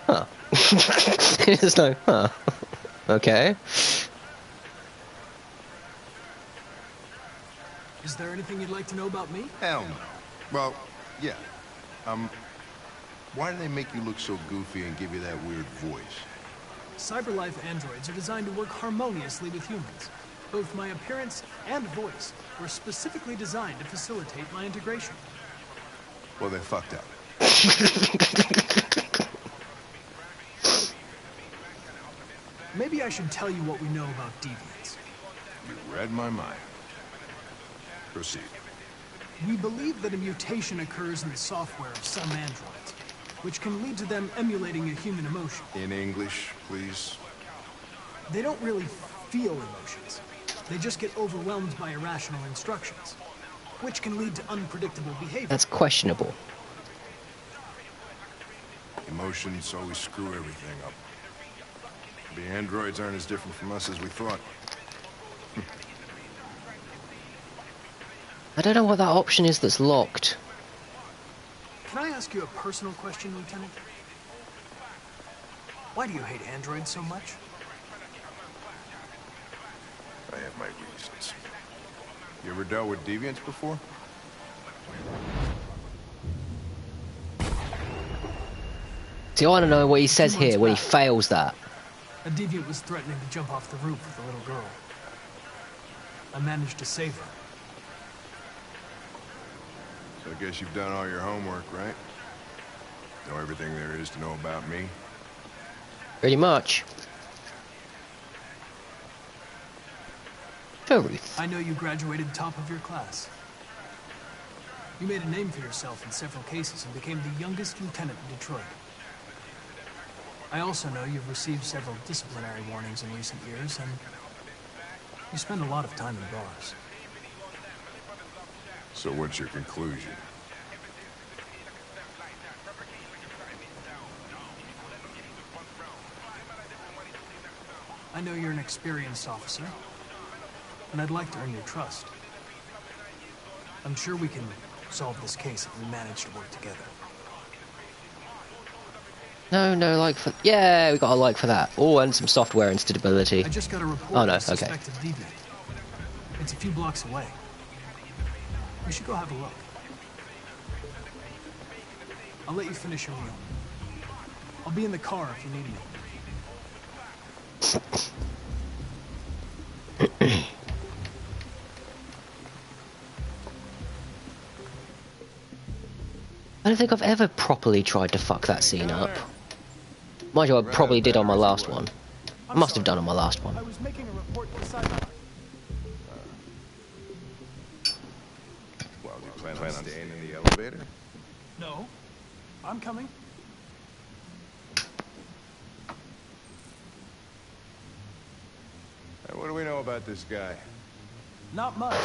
Huh. It's like, huh. Okay. Is there anything you'd like to know about me? Hell no. Well, yeah. Why do they make you look so goofy and give you that weird voice? CyberLife androids are designed to work harmoniously with humans. Both my appearance and voice were specifically designed to facilitate my integration. Well, they fucked up. Maybe I should tell you what we know about deviants. You read my mind. Proceed. We believe that a mutation occurs in the software of some androids, which can lead to them emulating a human emotion. In English, please. They don't really feel emotions. They just get overwhelmed by irrational instructions, which can lead to unpredictable behavior. That's questionable. Emotions always screw everything up. The androids aren't as different from us as we thought. I don't know what that option is that's locked. Can I ask you a personal question, Lieutenant? Why do you hate androids so much? I have my reasons. You ever dealt with deviants before? See, I want to know what he says here when he fails that. A deviant was threatening to jump off the roof with a little girl. I managed to save her. So I guess you've done all your homework, right? Know everything there is to know about me? Pretty much. Truth. I know you graduated top of your class. You made a name for yourself in several cases and became the youngest lieutenant in Detroit. I also know you've received several disciplinary warnings in recent years, and You spend a lot of time in bars. So what's your conclusion? I know you're an experienced officer, and I'd like to earn your trust. I'm sure we can solve this case if we manage to work together. No, like for... Yeah, we got a like for that. Oh, and some software instability. I just got a report Oh, no, of a okay. suspected deviant. It's a few blocks away. We should go have a look. I'll let you finish your meal. I'll be in the car if you need me. I don't think I've ever properly tried to fuck that scene up. Mind you, I probably did on my last one. I must have done on my last one. I was making a report to Cyberlife. Well, do you plan on staying in the elevator? No. I'm coming. What do we know about this guy? Not much.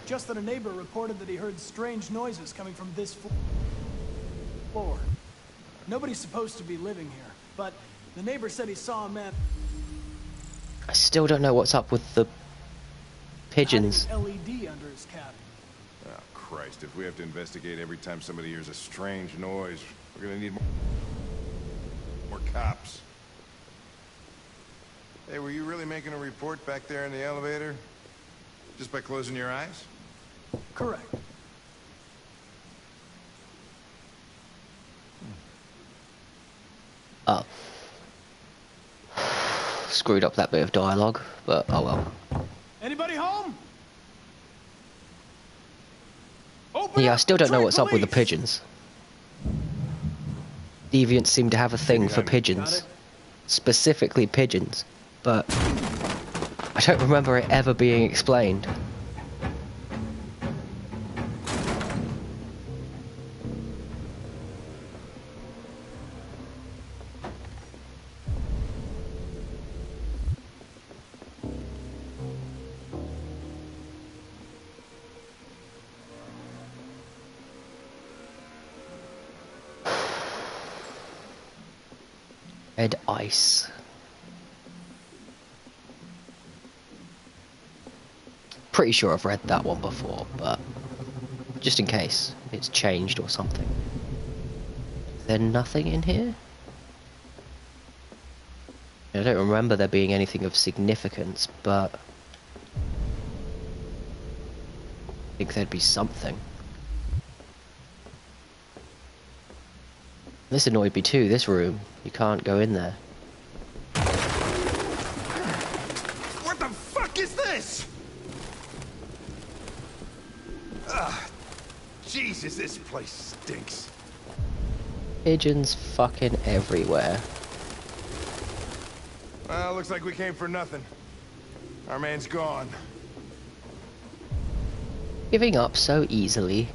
Just that a neighbor reported that he heard strange noises coming from this floor. Nobody's supposed to be living here, but the neighbor said he saw a man. I still don't know what's up with the pigeons. Had an LED under his cabin. Oh, Christ, if we have to investigate every time somebody hears a strange noise, we're gonna need more cops. Hey, were you really making a report back there in the elevator? Just by closing your eyes? Correct. Oh. Screwed up that bit of dialogue, but oh well. Anybody home? Yeah, I still don't know what's up with the pigeons. Deviants seem to have a thing for pigeons. Specifically pigeons. But I don't remember it ever being explained. Red Ice. Pretty sure I've read that one before, but just in case it's changed or something. Is there nothing in here? I don't remember there being anything of significance, but I think there'd be something. This annoyed me too, this room. You can't go in there. What the fuck is this? Jesus, this place stinks. Pigeons fucking everywhere. Well, looks like we came for nothing. Our man's gone. Giving up so easily.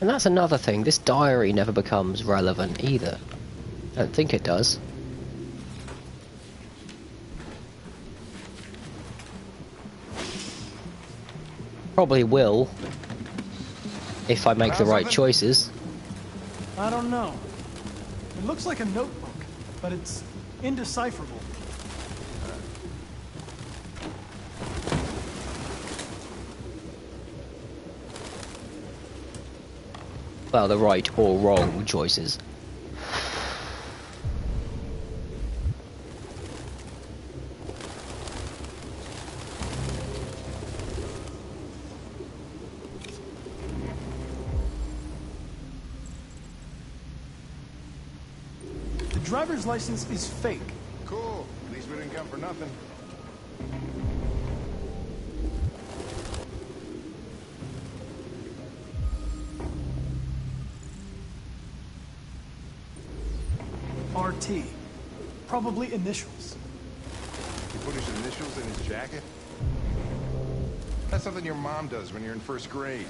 And that's another thing, this diary never becomes relevant either. I don't think it does. Probably will, if I make the right choices. I don't know. It looks like a notebook, but it's indecipherable. Well, the right or wrong choices. The driver's license is fake. Cool. At least we didn't come for nothing. RT. Probably initials. He put his initials in his jacket? That's something your mom does when you're in first grade.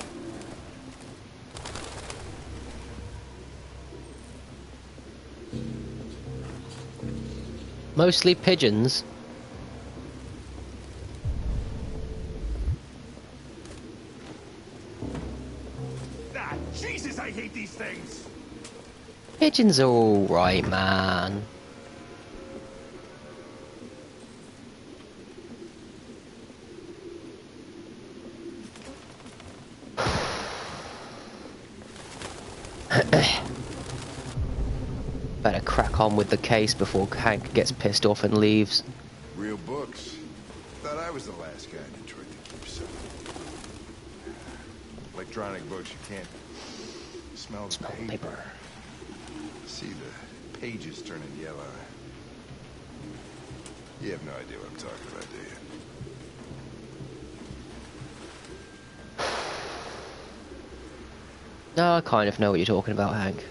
Mostly pigeons. Ah, Jesus, I hate these things! Pigeons are alright, man. Better crack on with the case before Hank gets pissed off and leaves. Real books. Thought I was the last guy in Detroit to keep some. Electronic books, you can't smell the paper. See the pages turning yellow. You have no idea what I'm talking about, do you? No, I kind of know what you're talking about, Hank.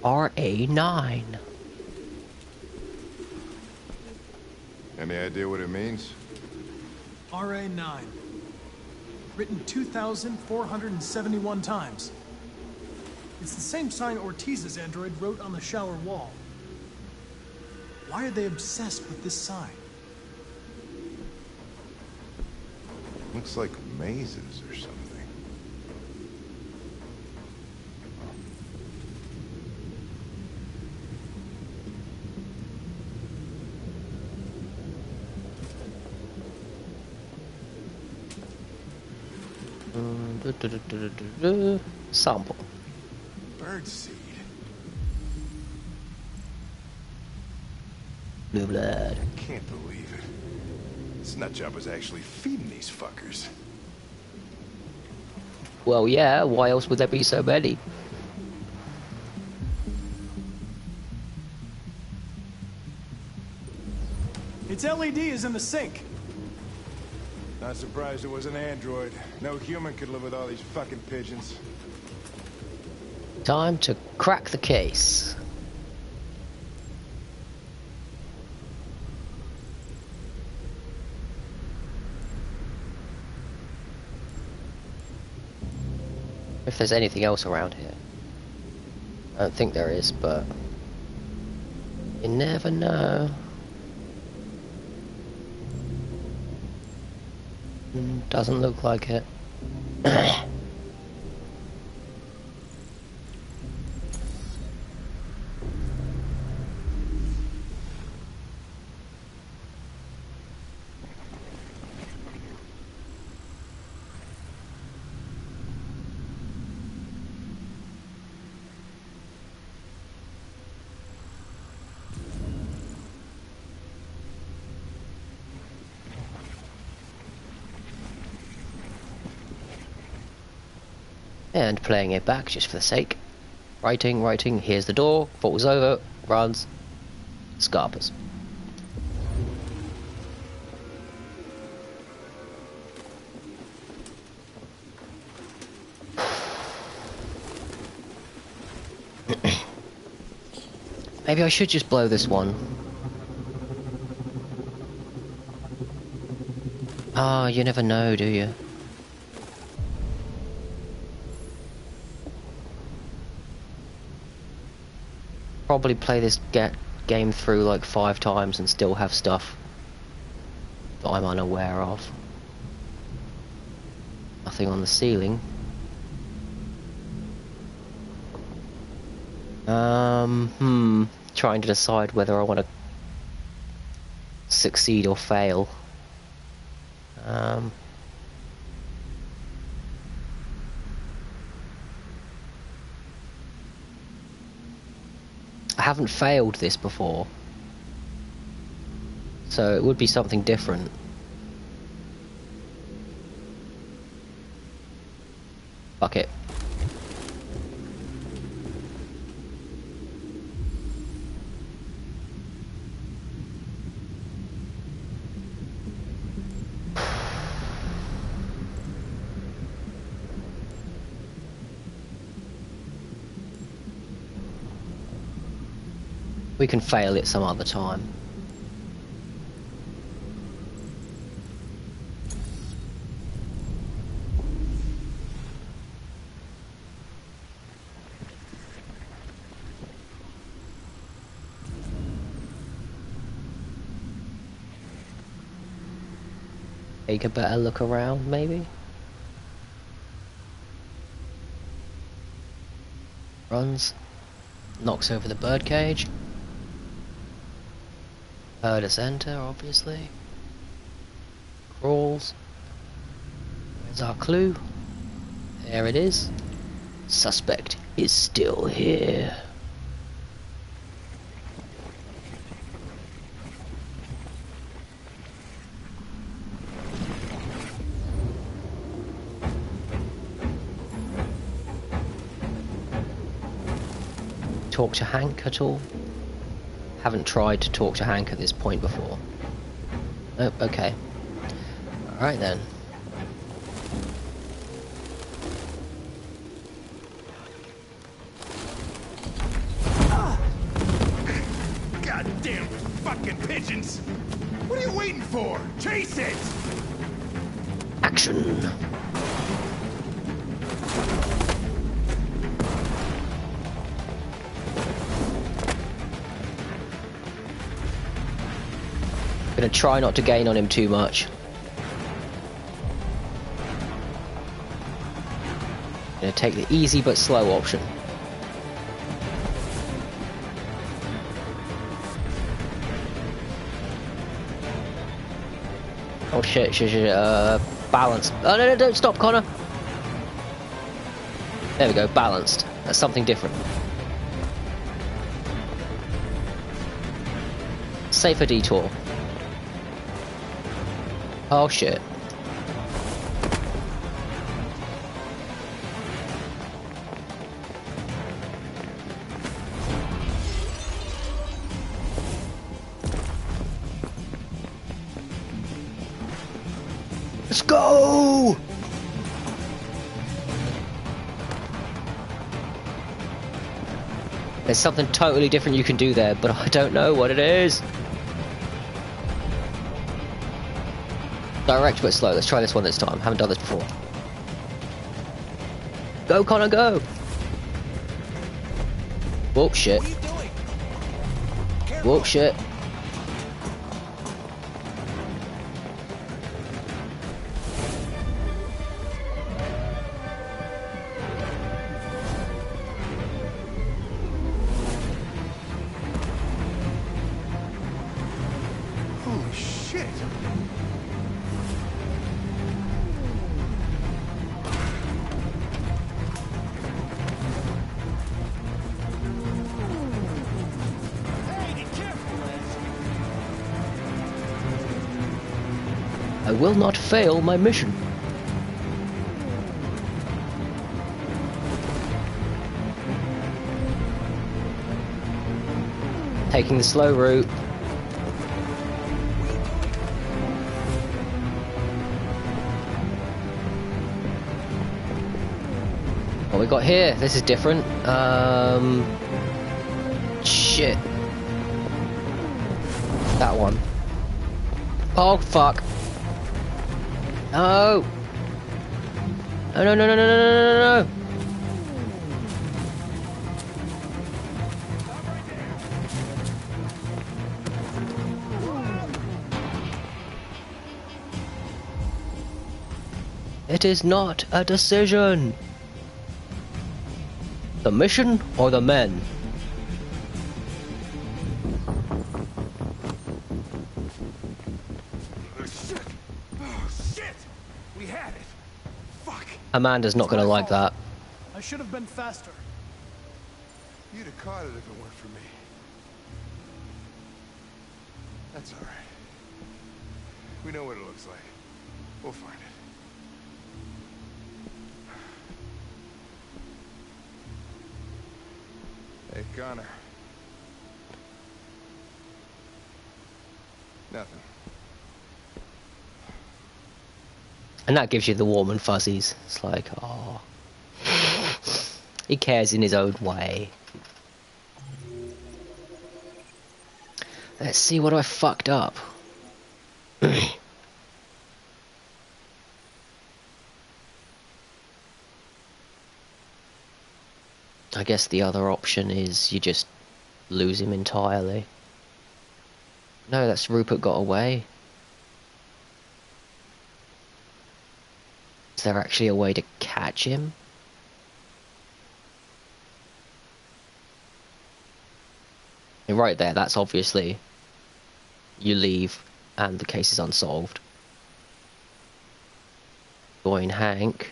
RA9. Any idea what it means? RA9. Written 2,471 times. It's the same sign Ortiz's android wrote on the shower wall. Why are they obsessed with this sign? Looks like mazes or something. Sample. Birdseed. Blue blood. Can't believe it. This nutjob was actually feeding these fuckers. Well, yeah, why else would there be so many? Its LED is in the sink. Not surprised it was an android. No human could live with all these fucking pigeons. Time to crack the case. If there's anything else around here. I don't think there is, but you never know. Doesn't look like it. And playing it back just for the sake. Writing, here's the door, falls over, runs, scarpers. Maybe I should just blow this one. Ah, you never know, do you? Probably play this game through like 5 times and still have stuff that I'm unaware of. Nothing on the ceiling. Trying to decide whether I want to succeed or fail. I haven't failed this before, so it would be something different. Fuck it. We can fail it some other time. Take a better look around, maybe? Runs. Knocks over the birdcage. Heard us enter, obviously. Crawls. There's our clue. There it is. Suspect is still here. Talk to Hank at all? Haven't tried to talk to Hank at this point before. Oh, okay. Alright then. Goddamn fucking pigeons! What are you waiting for? Chase it! Action! Gonna try not to gain on him too much. Gonna take the easy but slow option. Oh shit, balance. Oh no, don't stop, Connor! There we go, balanced. That's something different. Safer detour. Oh shit. Let's go! There's something totally different you can do there, but I don't know what it is. Direct but slow. Let's try this one this time. Haven't done this before. Go, Connor, go! Whoop, shit. Whoop, shit. Holy shit! I will not fail my mission. Taking the slow route. What we got here? This is different. Shit. That one. Oh fuck. No! No, no, no, no, no, no, no, no! It is not a decision. The mission or the men? Amanda's not gonna like that. I should have been faster. You'd have caught it if it weren't for me. That's all right. We know what it looks like. We'll find it. Hey, Connor. Nothing. And that gives you the warm and fuzzies. It's like, oh. He cares in his own way. Let's see what I fucked up. I guess the other option is you just lose him entirely. No, that's Rupert got away. Is there actually a way to catch him? And right there, that's obviously you leave and the case is unsolved. Join Hank.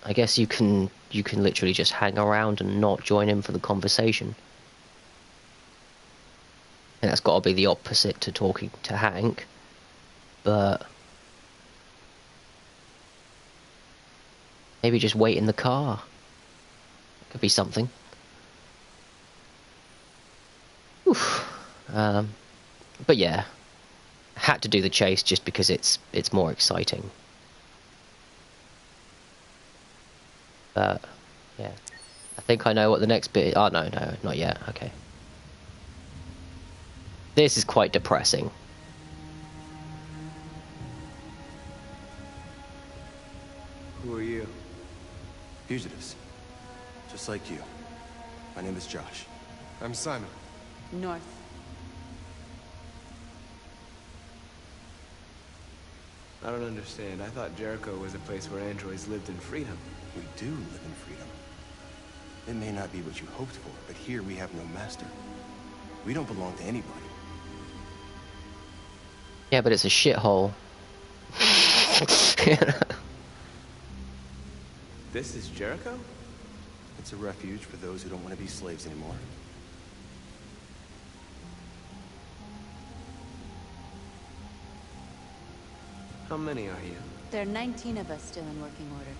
I guess you can literally just hang around and not join him for the conversation. And that's got to be the opposite to talking to Hank. But maybe just wait in the car. Could be something. Oof. But yeah, had to do the chase just because it's more exciting. But yeah, I think I know what the next bit is. Oh no, not yet. Okay. This is quite depressing. Who are you? Fugitives. Just like you. My name is Josh. I'm Simon. North. I don't understand. I thought Jericho was a place where androids lived in freedom. We do live in freedom. It may not be what you hoped for, but here we have no master. We don't belong to anybody. Yeah, but it's a shithole. This is Jericho? It's a refuge for those who don't want to be slaves anymore. How many are you? There are 19 of us still in working order.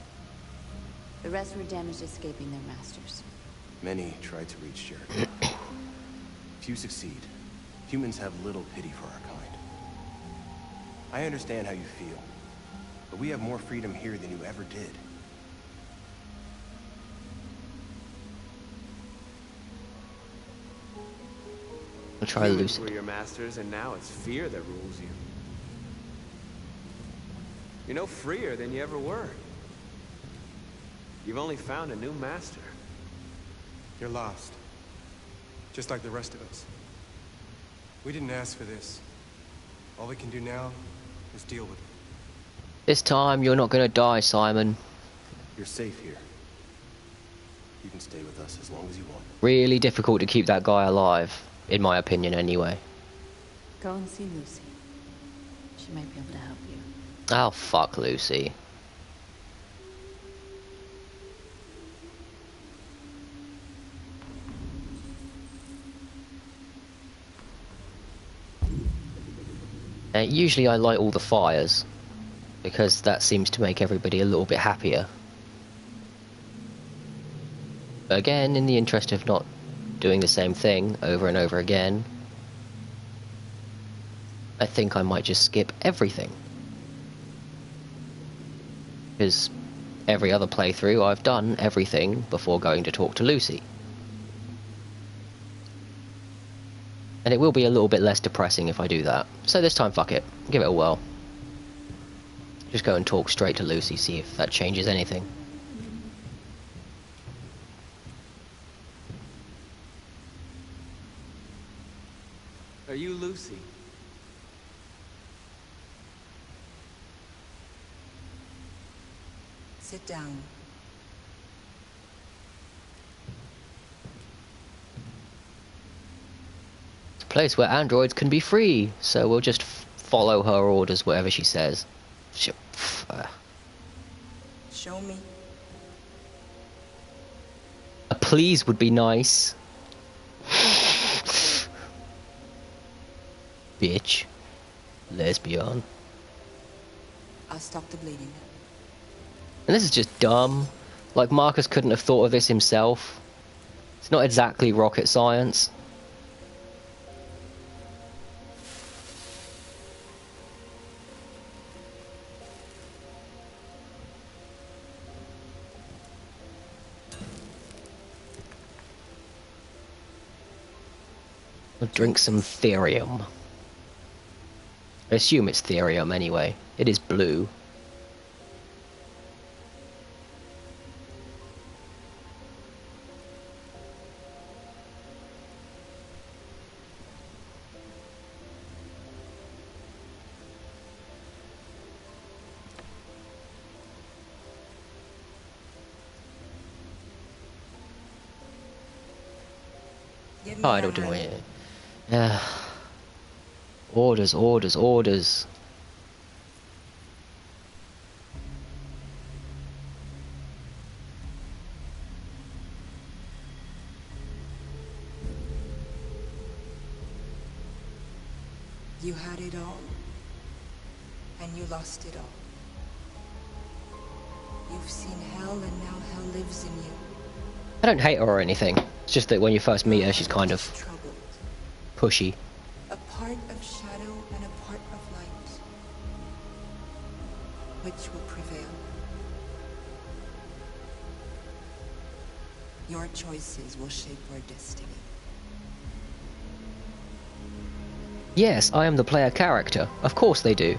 The rest were damaged escaping their masters. Many tried to reach Jericho. Few succeed. Humans have little pity for our kind. I understand how you feel, but we have more freedom here than you ever did. I'll try Humans Lucid. were your masters, and now it's fear that rules you. You're no freer than you ever were. You've only found a new master. You're lost. Just like the rest of us. We didn't ask for this. All we can do now is deal with it. This time you're not gonna die, Simon. You're safe here. You can stay with us as long as you want. Really difficult to keep that guy alive, in my opinion anyway. Go and see Lucy. She might be able to help you. Oh, fuck Lucy. Usually I light all the fires, because that seems to make everybody a little bit happier. But again, in the interest of not doing the same thing over and over again, I think I might just skip everything. Because every other playthrough I've done everything before going to talk to Lucy. And it will be a little bit less depressing if I do that. So this time, fuck it. Give it a whirl. Just go and talk straight to Lucy, see if that changes anything. Are you Lucy? Sit down. It's a place where androids can be free, so we'll just follow her orders, whatever she says. Show me. A please would be nice. Bitch. Lesbian. I'll stop the bleeding. And this is just dumb. Like, Marcus couldn't have thought of this himself. It's not exactly rocket science. I'll drink some therium. I assume it's therium anyway. It is blue. Oh, I don't do it. Yeah. Orders, orders, orders. You had it all, and you lost it all. You've seen hell, and now hell lives in you. I don't hate her or anything. It's just that when you first meet her, she's kind of pushy. A part of shadow and a part of light. Which will prevail? Your choices will shape your destiny. Yes, I am the player character. Of course they do.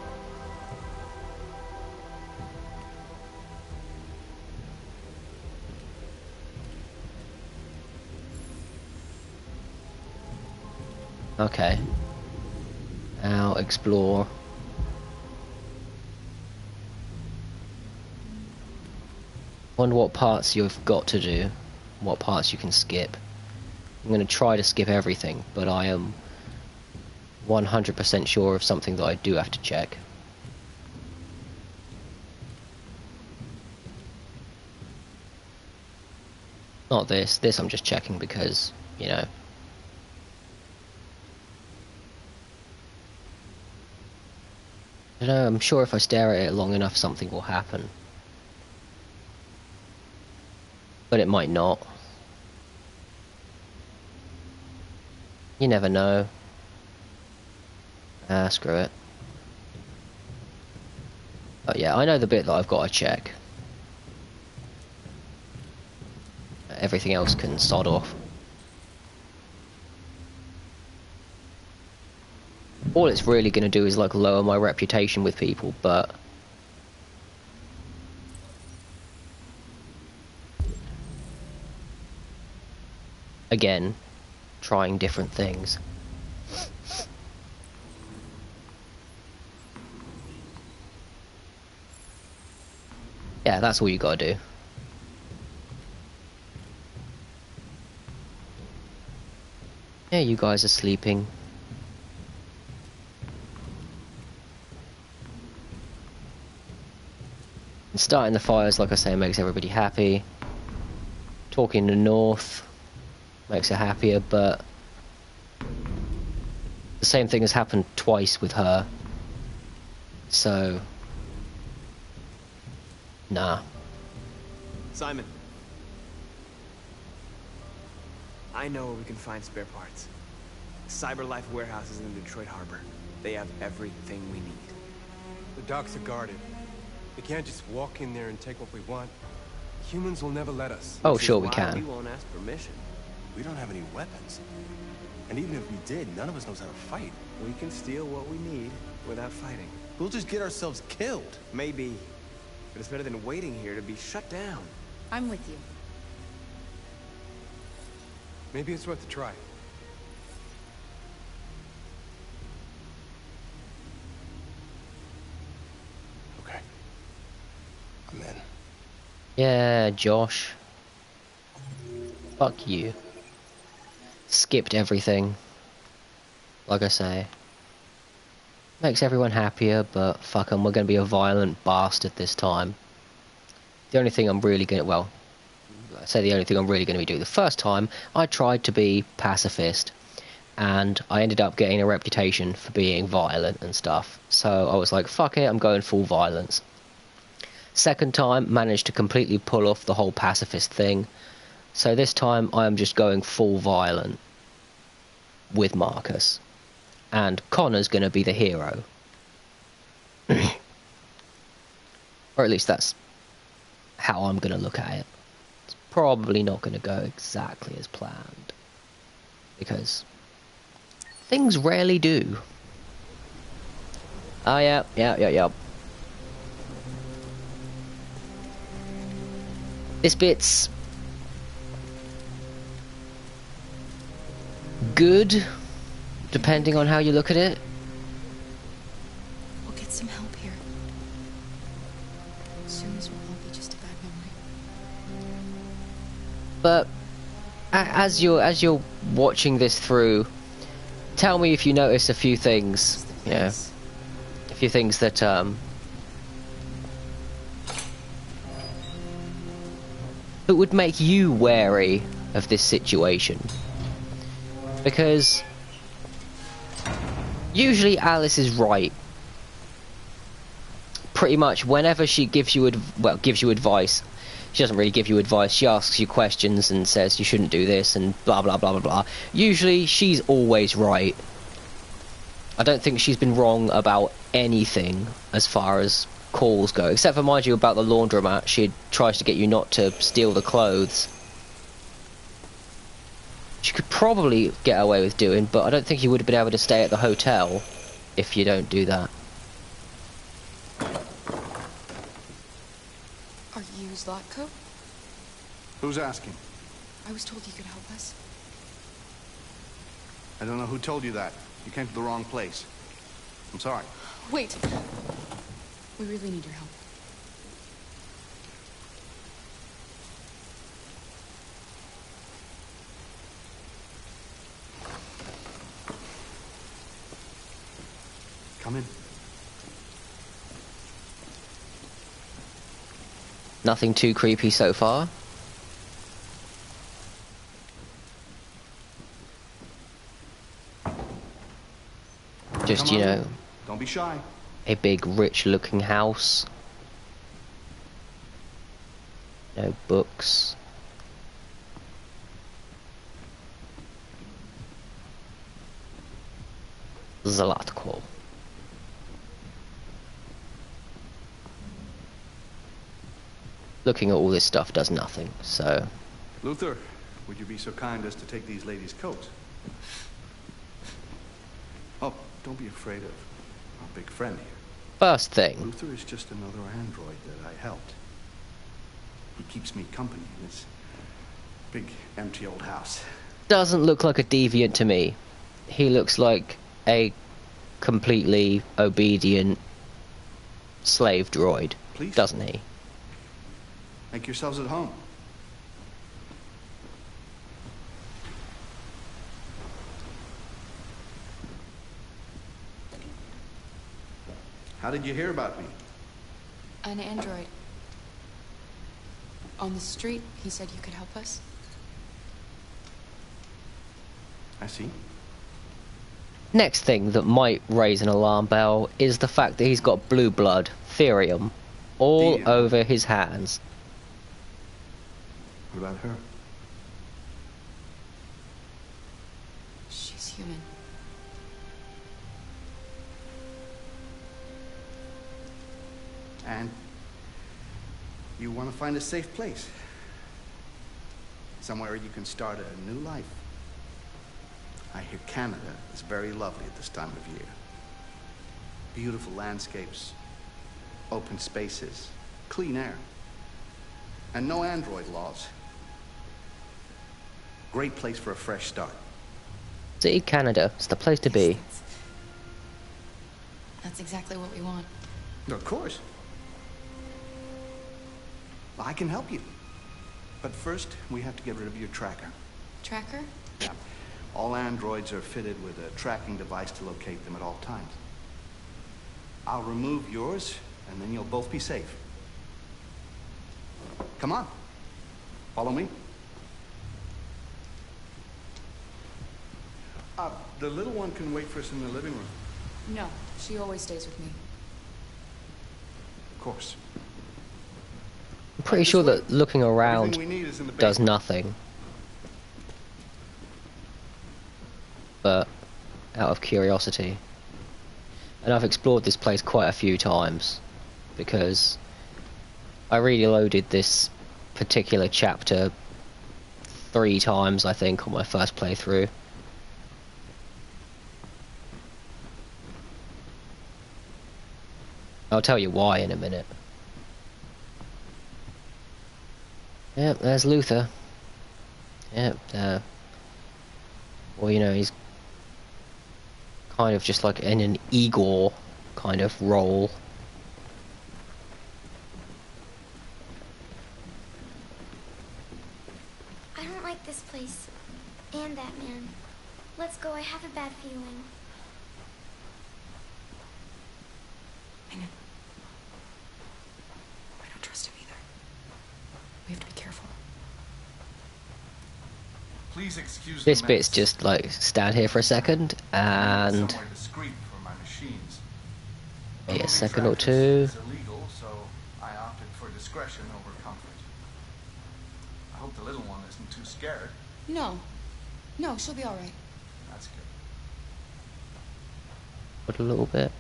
Okay. Now explore. Wonder what parts you've got to do. What parts you can skip. I'm going to try to skip everything, but I am 100% sure of something that I do have to check. Not this. This I'm just checking because, you know. I don't know, I'm sure if I stare at it long enough something will happen. But it might not. You never know. Screw it. Oh yeah, I know the bit that I've got to check. Everything else can sod off. All it's really going to do is like lower my reputation with people, but again, trying different things. Yeah, that's all you gotta do. Yeah, you guys are sleeping. And starting the fires, like I say, makes everybody happy. Talking to North makes her happier, but the same thing has happened twice with her. So, nah. Simon. I know where we can find spare parts. CyberLife warehouse is in the Detroit Harbor. They have everything we need. The docks are guarded. We can't just walk in there and take what we want. Humans will never let us. Oh, sure we can. We won't ask permission. We don't have any weapons. And even if we did, none of us knows how to fight. We can steal what we need without fighting. We'll just get ourselves killed. Maybe. But it's better than waiting here to be shut down. I'm with you. Maybe it's worth a try. Okay. I'm in. Yeah, Josh. Fuck you. Skipped everything. Like I say. Makes everyone happier, but fuck 'em, we're gonna be a violent bastard this time. The only thing I'm really gonna, well, I say the only thing I'm really gonna be doing. The first time, I tried to be pacifist, and I ended up getting a reputation for being violent and stuff. So I was like, fuck it, I'm going full violence. Second time, managed to completely pull off the whole pacifist thing. So this time, I am just going full violent with Marcus. And Connor's going to be the hero. Or at least that's how I'm going to look at it. It's probably not going to go exactly as planned. Because things rarely do. Oh, yeah. This bit's good, depending on how you look at it. We'll get some help here. Soon as will all be just a bad memory. But as you're watching this through, tell me if you notice a few things. Yeah, a few things that that would make you wary of this situation. Because usually Alice is right. Pretty much whenever she gives you advice. She doesn't really give you advice. She asks you questions and says you shouldn't do this and blah blah blah blah blah. Usually she's always right. I don't think she's been wrong about anything as far as calls go, except for, mind you, about the laundromat. She tries to get you not to steal the clothes. She could probably get away with doing, but I don't think you would have been able to stay at the hotel if you don't do that. Are you Zlatko? Who's asking? I was told you could help us. I don't know who told you that. You came to the wrong place. I'm sorry. Wait. We really need your help. Come in. Nothing too creepy so far. Just, you know, don't be shy. A big, rich-looking house. No books. Zlatko. Looking at all this stuff does nothing, so... Luther, would you be so kind as to take these ladies' coats? Oh, don't be afraid of our big friend here. First thing. Luther is just another android that I helped. He keeps me company in this big, empty old house. Doesn't look like a deviant to me. He looks like a completely obedient slave droid, Please. Doesn't he? Make yourselves at home. How did you hear about me? An android. On the street, he said you could help us. I see. Next thing that might raise an alarm bell is the fact that he's got blue blood, therium, all over his hands. What about her? She's human. And you want to find a safe place. Somewhere you can start a new life. I hear Canada is very lovely at this time of year. Beautiful landscapes, open spaces, clean air, and no android laws. Great place for a fresh start. See, Canada, it's the place to be. That's exactly what we want. Of course. I can help you. But first, we have to get rid of your tracker. Tracker? Yeah. All androids are fitted with a tracking device to locate them at all times. I'll remove yours, and then you'll both be safe. Come on. Follow me. The little one can wait for us in the living room. No, she always stays with me. Of course. I'm pretty sure that looking around does nothing. But out of curiosity. And I've explored this place quite a few times because I reloaded this particular chapter 3 times, I think, on my first playthrough. I'll tell you why in a minute. Yep, there's Luther. Yep, well, you know, he's kind of just like in an Igor kind of role. I don't like this place. And that man. Let's go, I have a bad feeling. I know. I don't trust him either. We have to be careful. Please excuse This the bit's mess. just like stand here for a second and Somewhere discreet for my machines. wait a second or two. It's illegal, so I opted for discretion over comfort. I hope the little one isn't too scared. No. No, she'll be all right. That's good. But a little bit.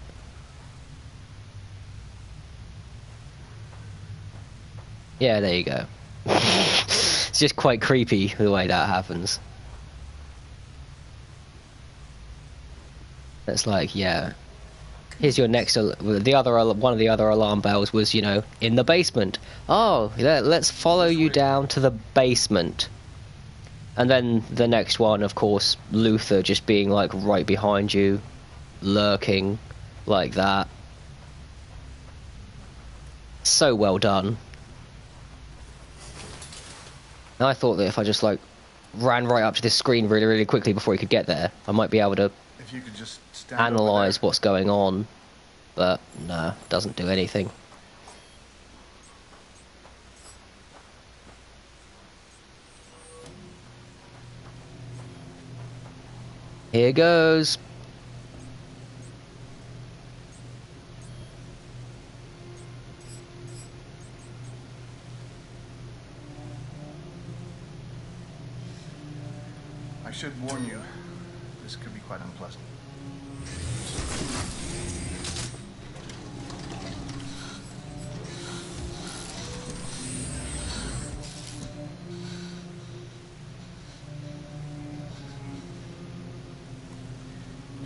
Yeah, there you go. It's just quite creepy the way that happens. It's like, yeah. Here's your next. The other one of the other alarm bells was, you know, in the basement. Oh, let's follow you down to the basement. And then the next one, of course, Luther just being like right behind you, lurking like that. So well done. And I thought that if I just like ran right up to this screen really, really quickly before he could get there, I might be able to If you could just stand analyze what's going on. But nah, doesn't do anything. Here goes. I should warn you, this could be quite unpleasant.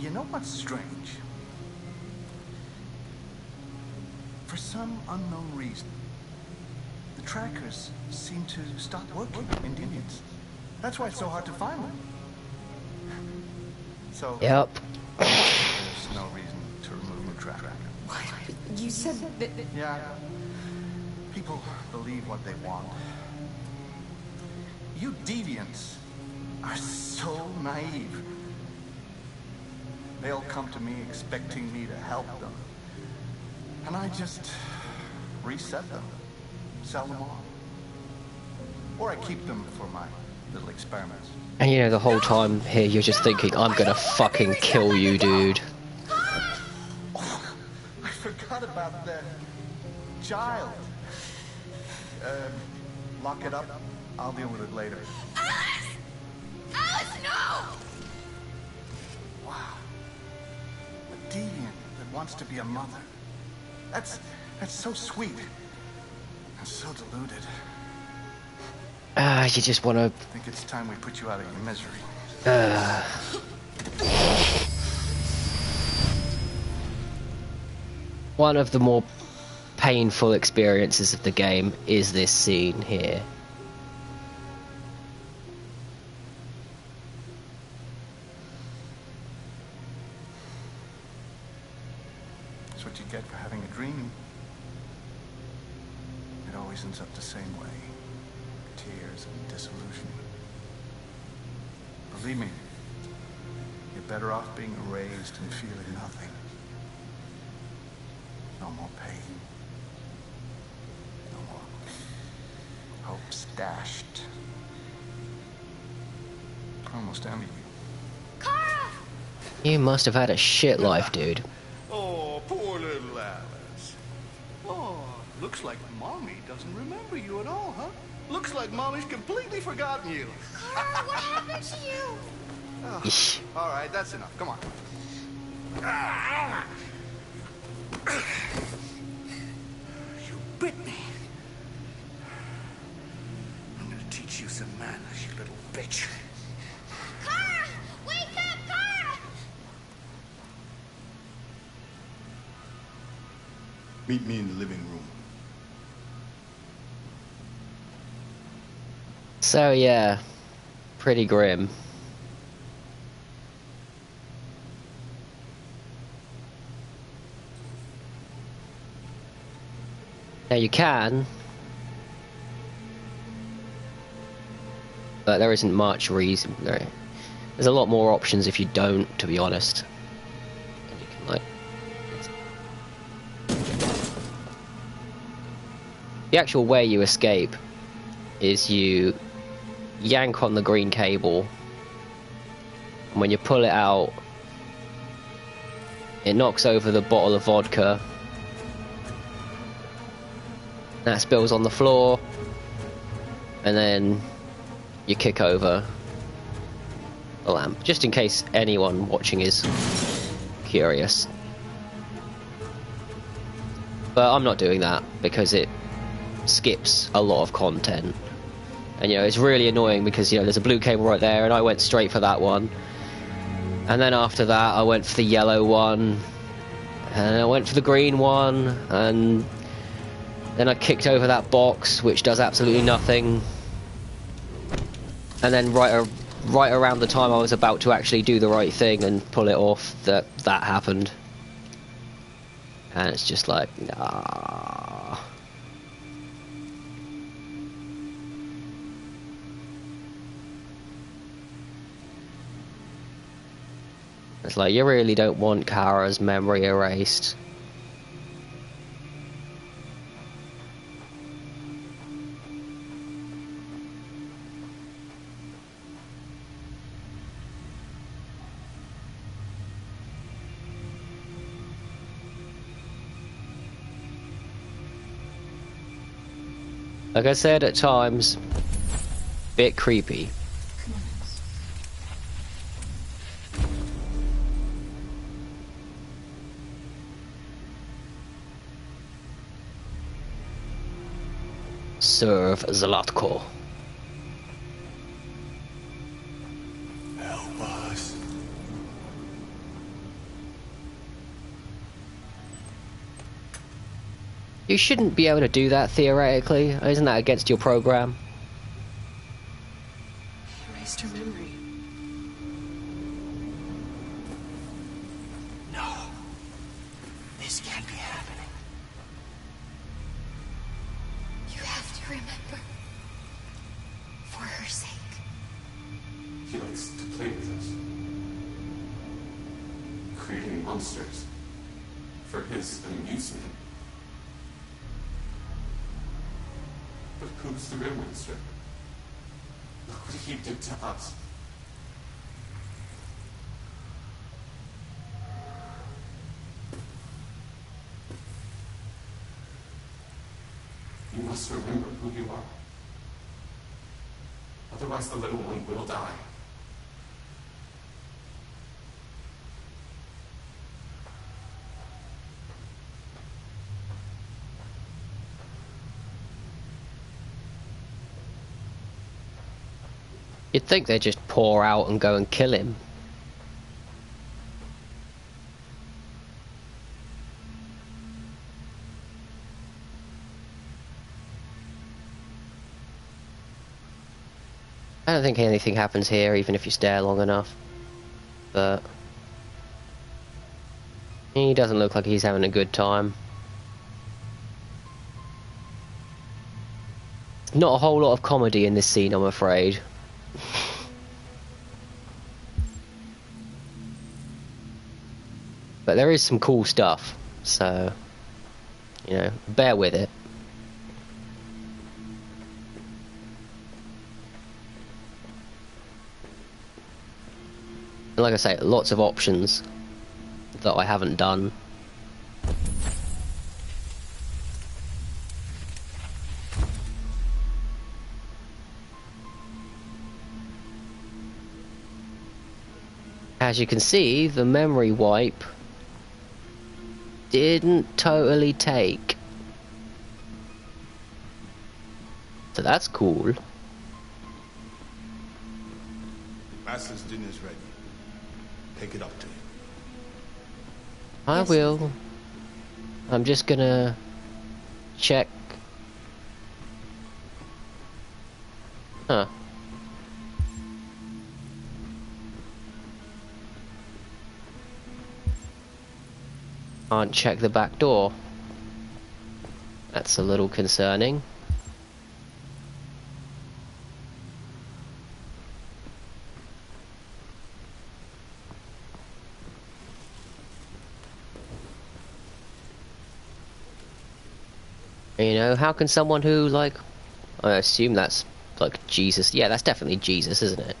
You know what's strange? For some unknown reason, the trackers seem to stop working in Indians. That's why it's so hard to find them. So, Yep. there's no reason to remove the tracker. What? You said that... Yeah. People believe what they want. You deviants are so naive. They'll come to me expecting me to help them. And I just reset them, sell them on. Or I keep them for my little experiments. And you know, the whole time here you're just thinking, I'm gonna fucking kill you, dude. Oh, I forgot about that child. Lock it up. I'll deal with it later. Alice! Alice, no! Wow. A deviant that wants to be a mother. That's so sweet. And so deluded. You just wanna... I think it's time we put you out of your misery. One of the more painful experiences of the game is this scene here. That's what you get for having a dream. It always ends up the same way. Tears and disillusion. Believe me, you're better off being erased and feeling nothing. No more pain. No more hopes dashed. I almost envy you. You must have had a shit life, dude. Oh, poor little Alice. Oh, looks like Mommy doesn't remember you at all, huh? Looks like Mommy's completely forgotten you. Carl, what happened to you? Oh, all right, that's enough. Come on. You bit me. I'm gonna teach you some manners, you little bitch. Kara! Wake up, Kara! Meet me in the living room. So yeah, pretty grim. Now you can, but there isn't much reason. There's a lot more options if you don't, to be honest. And you can, like, the actual way you escape is you yank on the green cable, and when you pull it out, it knocks over the bottle of vodka. That spills on the floor, and then you kick over the lamp, just in case anyone watching is curious. But I'm not doing that because it skips a lot of content, and you know, it's really annoying because, you know, there's a blue cable right there and I went straight for that one, and then after that I went for the yellow one, and I went for the green one, and then I kicked over that box which does absolutely nothing, and then right around the time I was about to actually do the right thing and pull it off, that happened. And it's just like, nah. It's like, you really don't want Kara's memory erased. Like I said, at times, bit creepy. Serve Zlatko. Help us. You shouldn't be able to do that theoretically. Isn't that against your program? He erased her memory. No. This can't be happening. You have to remember. For her sake. He likes to play with us. Creating monsters. For his amusement. But who's the real monster? Look what he did to us. You must remember who you are. Otherwise the little one will die. You'd think they'd just pour out and go and kill him. I don't think anything happens here, even if you stare long enough. But he doesn't look like he's having a good time. Not a whole lot of comedy in this scene, I'm afraid. But there is some cool stuff, so, you know, bear with it. And like I say, lots of options that I haven't done. As you can see, the memory wipe didn't totally take. So that's cool. Master's dinner's ready. Take it up to him. I will. I'm just gonna check. Huh. Can't check the back door. That's a little concerning. You know, how can someone who, like, I assume that's, like, Jesus. Yeah, that's definitely Jesus, isn't it?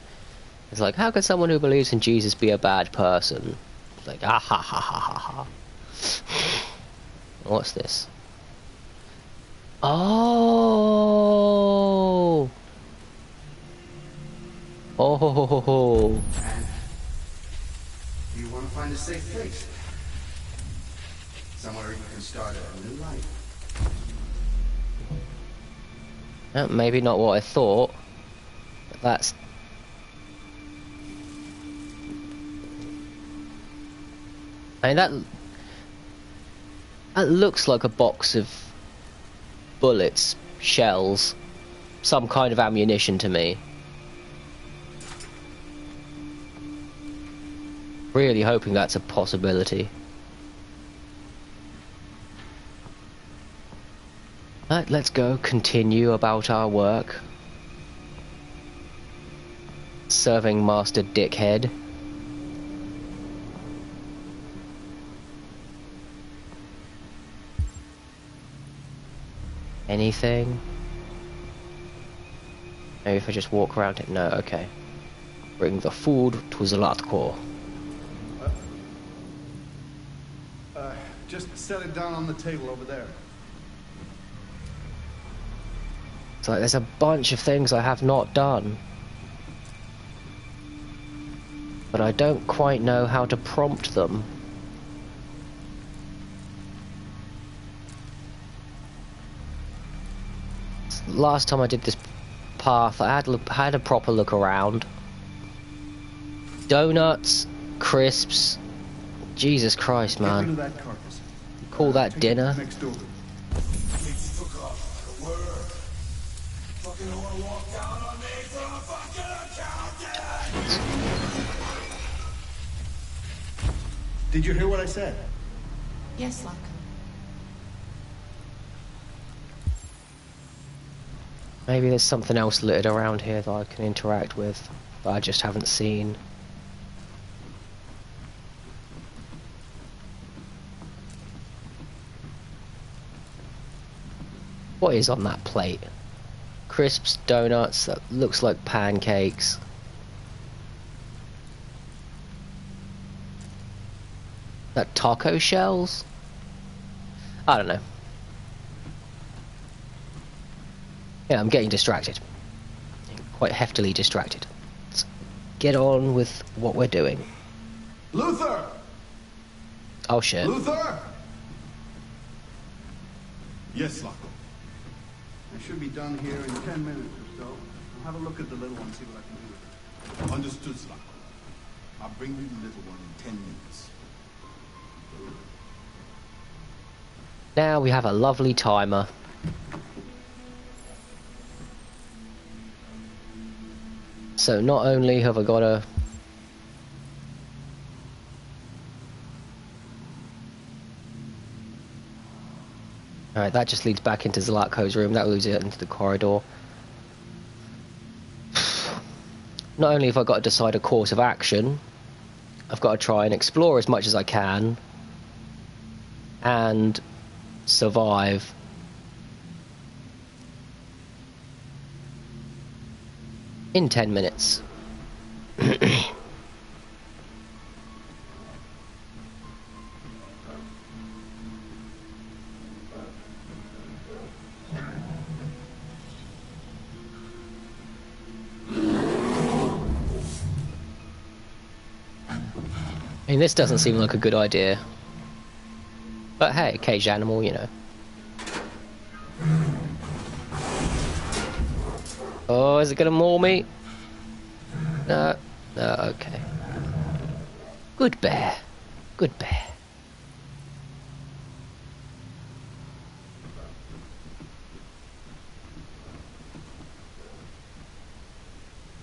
It's like, how can someone who believes in Jesus be a bad person? It's like, ah ha ha ha ha ha. What's this? Oh! Oh ho ho ho ho. You want to find a safe place? Somewhere you can start a new life. Maybe not what I thought, but that's... I mean, that looks like a box of bullets, shells, some kind of ammunition to me. Really hoping that's a possibility. Right, let's go continue about our work. Serving Master Dickhead. Anything? Maybe if I just walk around it. No, okay. Bring the food to Zlatko. Just set it down on the table over there. It's like there's a bunch of things I have not done. But I don't quite know how to prompt them. Last time I did this path, I had a proper look around. Donuts, crisps. Jesus Christ, man. You call that dinner? Did you hear what I said? Yes, Locke. Maybe there's something else littered around here that I can interact with, that I just haven't seen. What is on that plate? Crisps, donuts, that looks like pancakes. That taco shells? I don't know. Yeah, I'm getting distracted. Quite heftily distracted. Let's get on with what we're doing. Luther! Oh shit. Luther! Yes, Locke. I should be done here in 10 minutes or so. I'll have a look at the little one, see what I can do with it. Understood, Locke. I'll bring you the little one in 10 minutes. Now we have a lovely timer. So not only have I got to... Alright, that just leads back into Zlatko's room. That leads it into the corridor. Not only have I got to decide a course of action, I've got to try and explore as much as I can and survive. In 10 minutes. I mean, this doesn't seem like a good idea. But hey, caged animal, you know. Oh, is it gonna maul me? No. No, okay. Good bear. Good bear.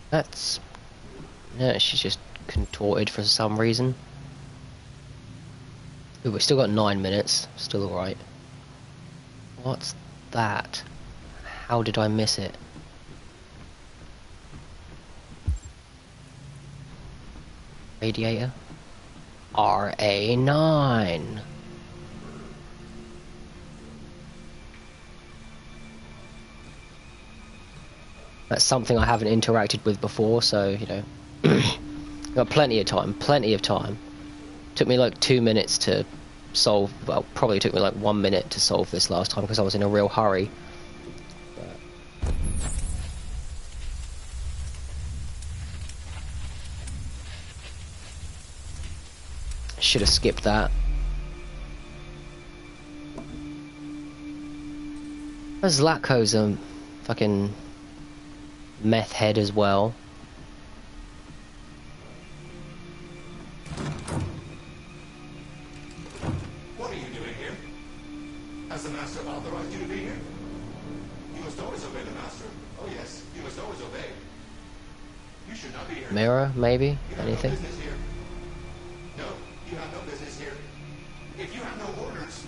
That's... Yeah, she's just contorted for some reason. Ooh, we've still got 9 minutes. Still alright. What's that? How did I miss it? Radiator? RA9. That's something I haven't interacted with before, so, you know, got plenty of time, Took me like 2 minutes to solve, well, probably took me like 1 minute to solve this last time because I was in a real hurry. Should have skipped that. Zlatko's a fucking meth head as well. What are you doing here? Has the Master authorized you to be here? You must always obey the Master. Oh yes, you must always obey. You should not be here. Mirror, maybe? Anything? No business here. No, you have no business here. If you have no orders,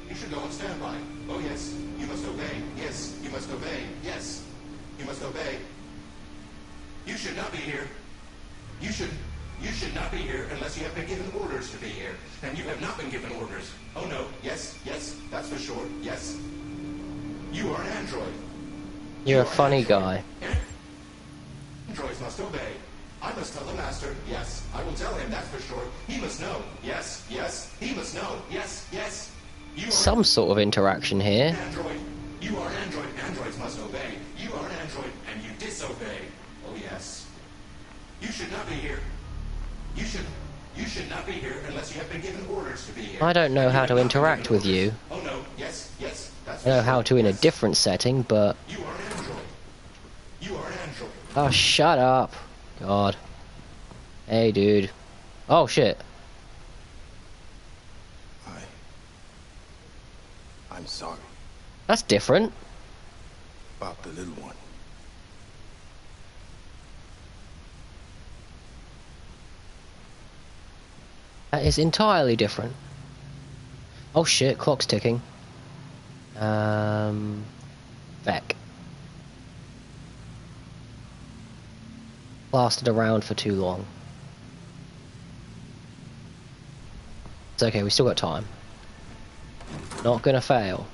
you should go on standby. Oh yes, you must obey. Yes, you must obey. Yes, you must obey. You should not be here. You should not be here unless you have been given orders to be here. And you have not been given orders. Oh no, yes, that's for sure. Yes. You are an android. You're a funny guy. Androids must obey. I must tell the Master. Yes, I will tell him, that's for sure. He must know. Yes, he must know. Yes. You are some sort of interaction here. Android. You are an android. Androids must obey. You are an android and you disobey. Oh yes. You should not be here. You should not be here unless you have been given orders to be here. I don't know how to interact with you. Oh no, yes, that's I know how to in a different setting, but... You are an android. You are an android. Oh, shut up. God. Hey, dude. Oh, shit. I'm sorry. That's different. About the little one. That is entirely different. Oh shit, clock's ticking. Vec. Lasted around for too long. It's okay, we still got time. Not gonna fail.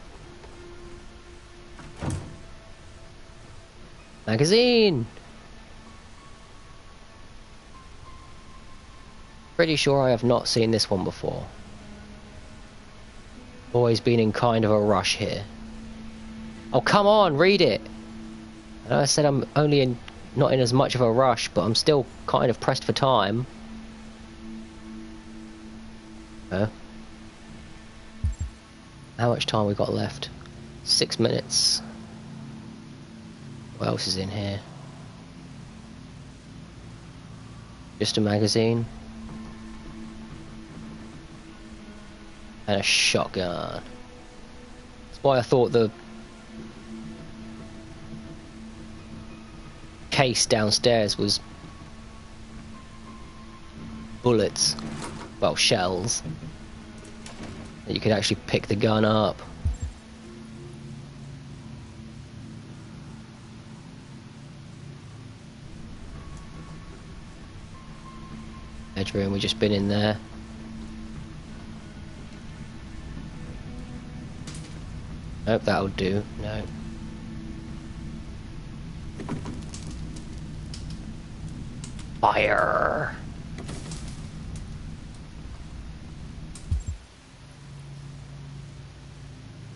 Magazine! Pretty sure I have not seen this one before. Always been in kind of a rush here. Oh, come on, read it! I know I said I'm only not in as much of a rush, but I'm still kind of pressed for time. Huh? How much time we got left? 6 minutes. What else is in here? Just a magazine. And a shotgun. That's why I thought the case downstairs was bullets. Well, shells. That you could actually pick the gun up. Bedroom, we just been in there. Nope, that'll do. No. Fire!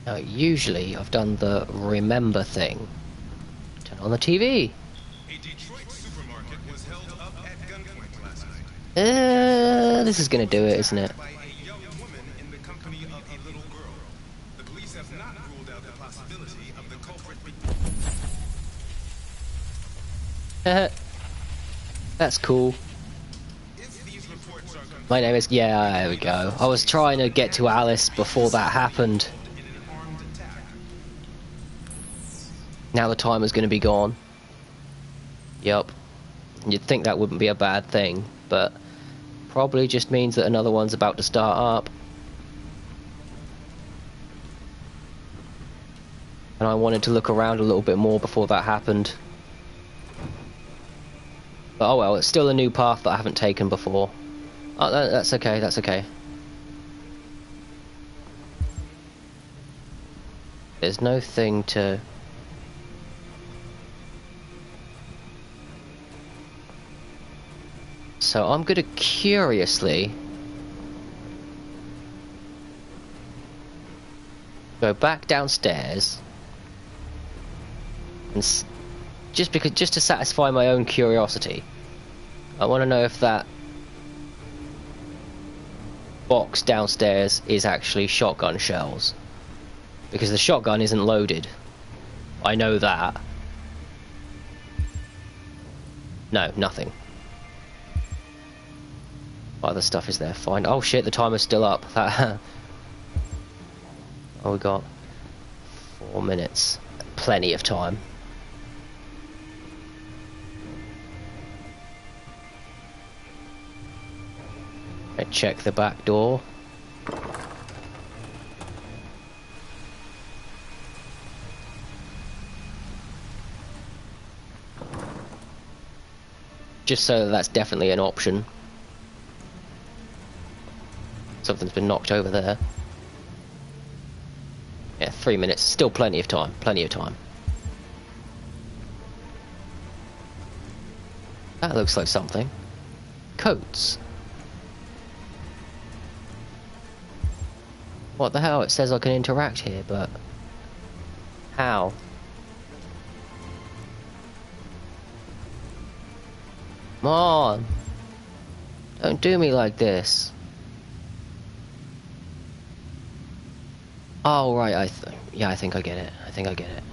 Now, usually I've done the remember thing. Turn on the TV. A Detroit supermarket was held up at gunpoint last night. This is gonna do it, isn't it? That's cool. My name is... Yeah, there we go. I was trying to get to Alice before that happened. Now the timer's going to be gone. Yup. You'd think that wouldn't be a bad thing, but probably just means that another one's about to start up. And I wanted to look around a little bit more before that happened. But oh well, it's still a new path that I haven't taken before. Oh, that's okay, that's okay. There's no thing to... So I'm gonna curiously go back downstairs and just to satisfy my own curiosity. I want to know if that box downstairs is actually shotgun shells, because the shotgun isn't loaded. I know that. No, nothing. What other stuff is there? Fine. Oh shit, the timer's still up. Oh, we got 4 minutes. Plenty of time. I check the back door. Just so that that's definitely an option. Something's been knocked over there. Yeah, 3 minutes. Still plenty of time. Plenty of time. That looks like something. Coats. What the hell? It says I can interact here, but... How? Come on! Don't do me like this. Oh, right, yeah, I think I get it. I think I get it.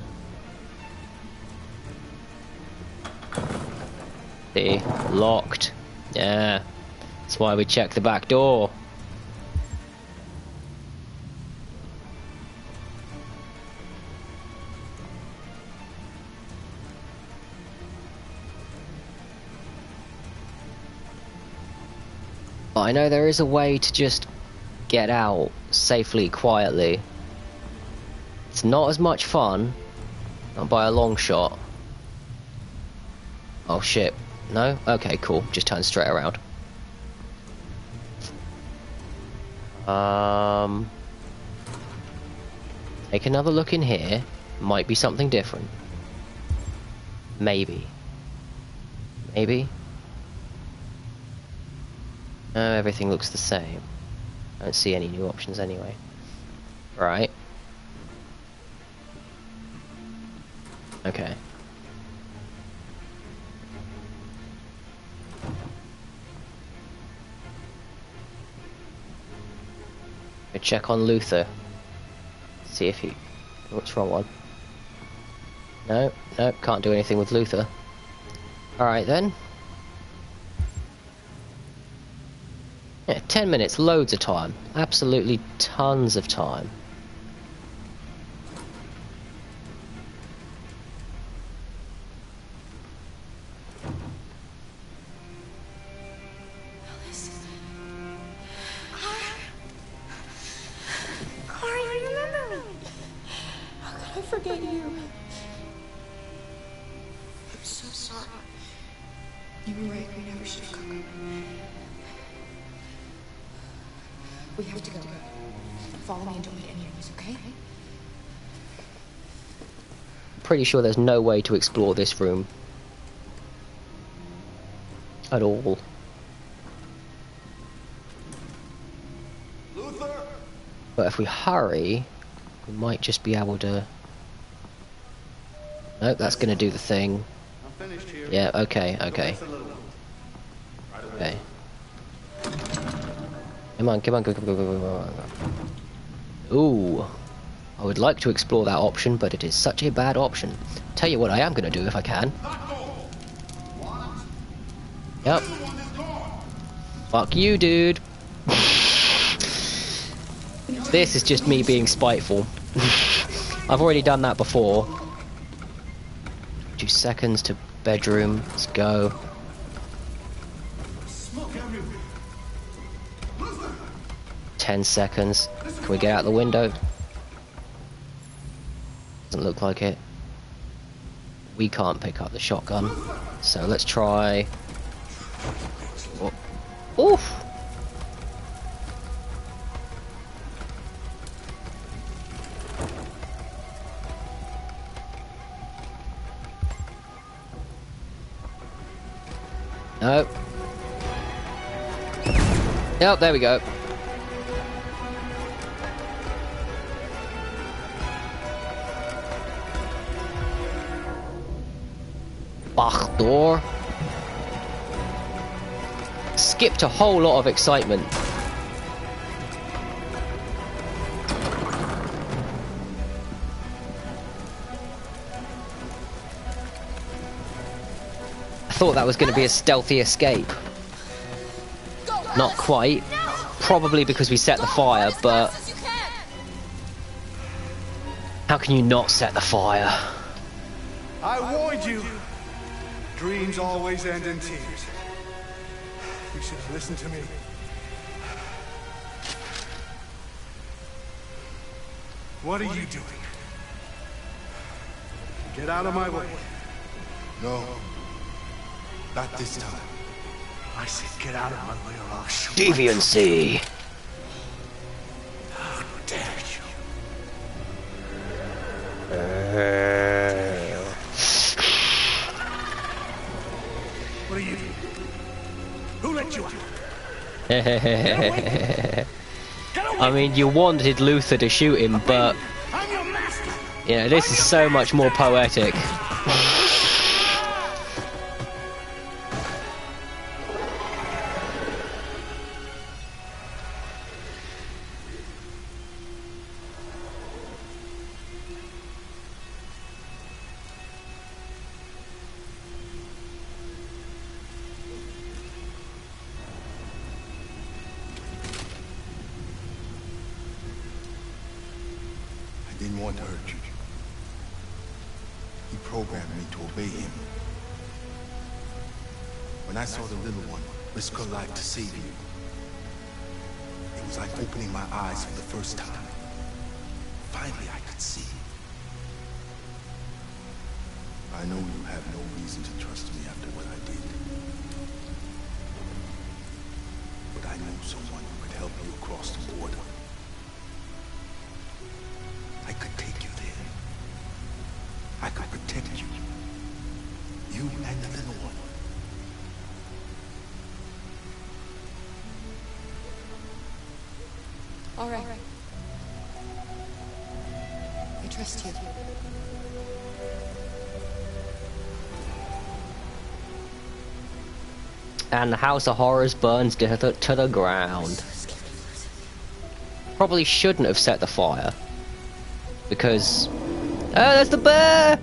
See? Locked. Yeah. That's why we check the back door. But I know there is a way to just get out safely, quietly. It's not as much fun, not by a long shot. Oh shit. No? Okay, cool. Just turn straight around. Take another look in here. Might be something different. Maybe. Maybe? No, everything looks the same. I don't see any new options anyway. Right. Okay. I check on Luther. See if he... What's wrong one? No, no, can't do anything with Luther. Alright then. Yeah, 10 minutes, loads of time. Absolutely tons of time. We have to go. Follow me and don't make any noise, okay? Pretty sure there's no way to explore this room at all. Luther? But if we hurry, we might just be able to... Nope, that's gonna do the thing. I'm finished here. Yeah, okay, okay. Okay. Come on, come on, come on, come on, come on, come on. Ooh. I would like to explore that option, but it is such a bad option. Tell you what I am gonna do if I can. Yep. Fuck you, dude. This is just me being spiteful. I've already done that before. 2 seconds to bedroom. Let's go. 10 seconds. Can we get out the window? Doesn't look like it. We can't pick up the shotgun. So let's try... Oh. Oof! No. Yep, there we go. Back door. Skipped a whole lot of excitement. I thought that was going to be a stealthy escape. Not quite. Probably because we set the fire, but... How can you not set the fire? I warned you. Dreams always end in tears. You should have listened to me. What are you doing? Get out of my way. No. Not this time. I said get out of my way or I'll shoot. Deviancy. How dare you? What are you doing? Who let you out? I mean, you wanted Luther to shoot him, but... You know, this is so much more poetic. I didn't want to hurt you. He programmed me to obey him. When I saw the little one risk her life to save you, it was like opening my eyes for the first time. Finally, I could see. I know you have no reason to trust me after what I did. But I know someone who could help you across the border. I could take you there. I could protect you. You and the little one. All right. I trust you. And the House of Horrors burns to the ground. Probably shouldn't have set the fire. Because... Oh, there's the bear!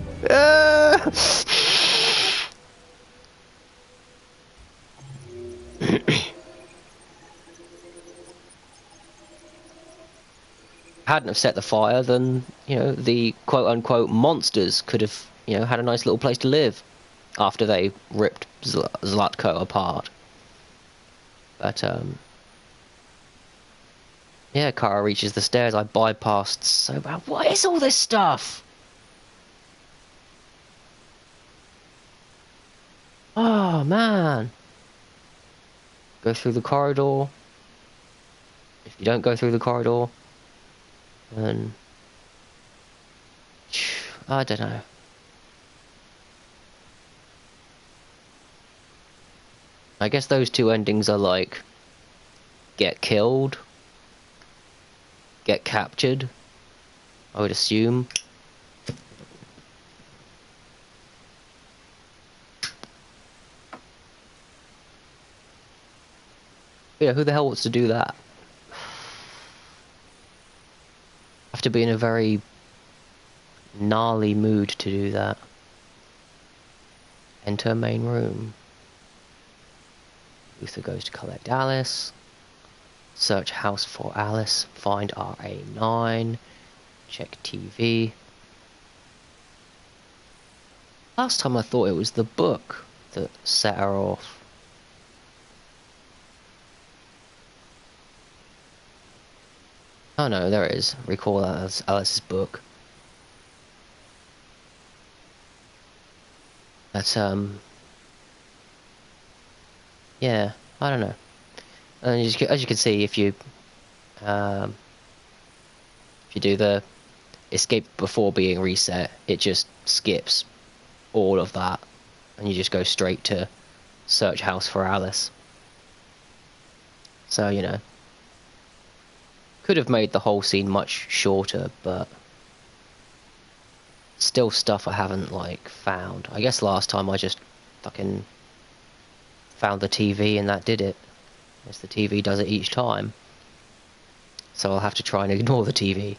Hadn't have set the fire, then, you know, the quote-unquote monsters could have, you know, had a nice little place to live after they ripped Zlatko apart. But, yeah, Kara reaches the stairs. I bypassed so bad. What is all this stuff? Oh, man. Go through the corridor. If you don't go through the corridor, then... I don't know. I guess those two endings are like... Get killed. Get captured, I would assume. Yeah, who the hell wants to do that? Have to be in a very gnarly mood to do that. Enter main room. Luther goes to collect Alice. Search house for Alice. Find RA9. Check TV. Last time I thought it was the book that set her off. Oh no, there it is. Recall Alice's book. But yeah, I don't know. And as you can see, if you do the escape before being reset, it just skips all of that, and you just go straight to search house for Alice. So, you know, could have made the whole scene much shorter, but still stuff I haven't, like, found. I guess last time I just fucking found the TV and that did it. I guess the TV does it each time. So I'll have to try and ignore the TV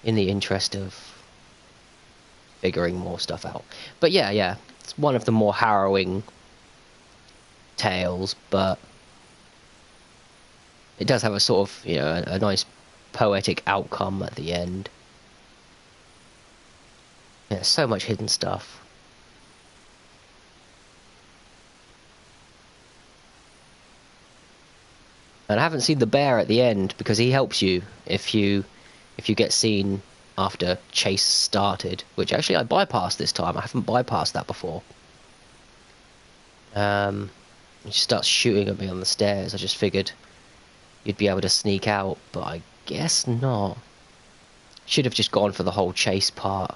in the interest of figuring more stuff out. But yeah, it's one of the more harrowing tales, but it does have a sort of, you know, a nice poetic outcome at the end. Yeah, so much hidden stuff. And I haven't seen the bear at the end because he helps you if you get seen after chase started, which actually I bypassed this time. I haven't bypassed that before. He starts shooting at me on the stairs. I just figured you'd be able to sneak out, but I guess not. Should have just gone for the whole chase part.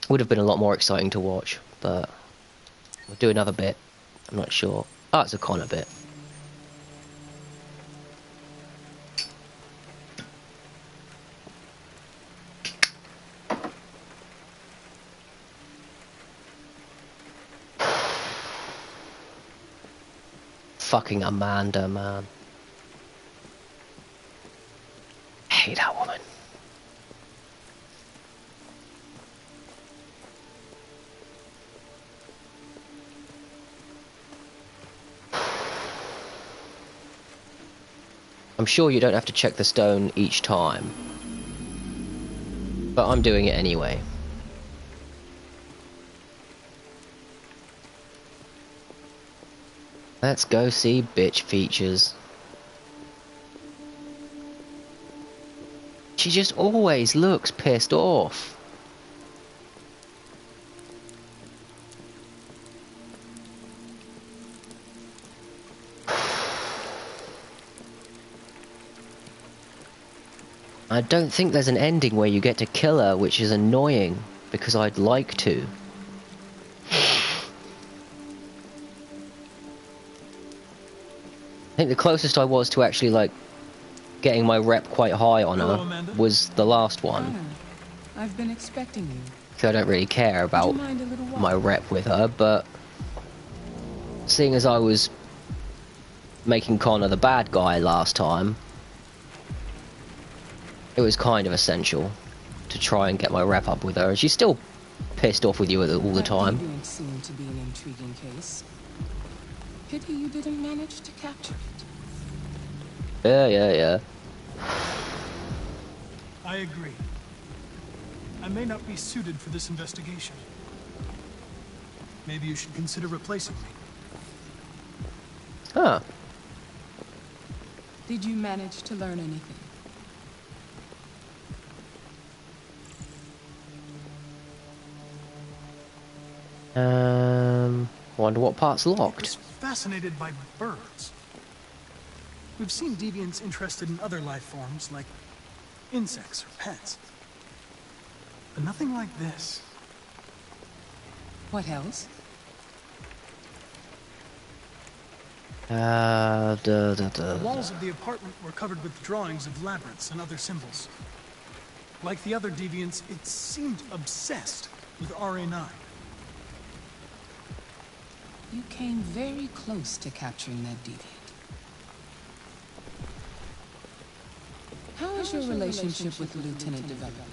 Would have been a lot more exciting to watch, but we'll do another bit. I'm not sure. Oh, it's a Connor bit. Fucking Amanda, man. I hate that woman. I'm sure you don't have to check the stone each time, but I'm doing it anyway. Let's go see bitch features. She just always looks pissed off. I don't think there's an ending where you get to kill her, which is annoying, because I'd like to. I think the closest I was to actually, like, getting my rep quite high on her was the last one. I've been expecting you. So I don't really care about my rep with her, but seeing as I was making Connor the bad guy last time, it was kind of essential to try and get my rep up with her. She's still pissed off with you all the time. That seemed to be an intriguing case. Pity you didn't manage to capture it. Yeah. I agree. I may not be suited for this investigation. Maybe you should consider replacing me. Huh. Did you manage to learn anything? Wonder what part's I locked. was fascinated by birds. We've seen deviants interested in other life forms, like insects or pets. But nothing like this. What else? The walls of the apartment were covered with drawings of labyrinths and other symbols. Like the other deviants, it seemed obsessed with RA9. You came very close to capturing that deviant. How is your relationship with the Lieutenant developing?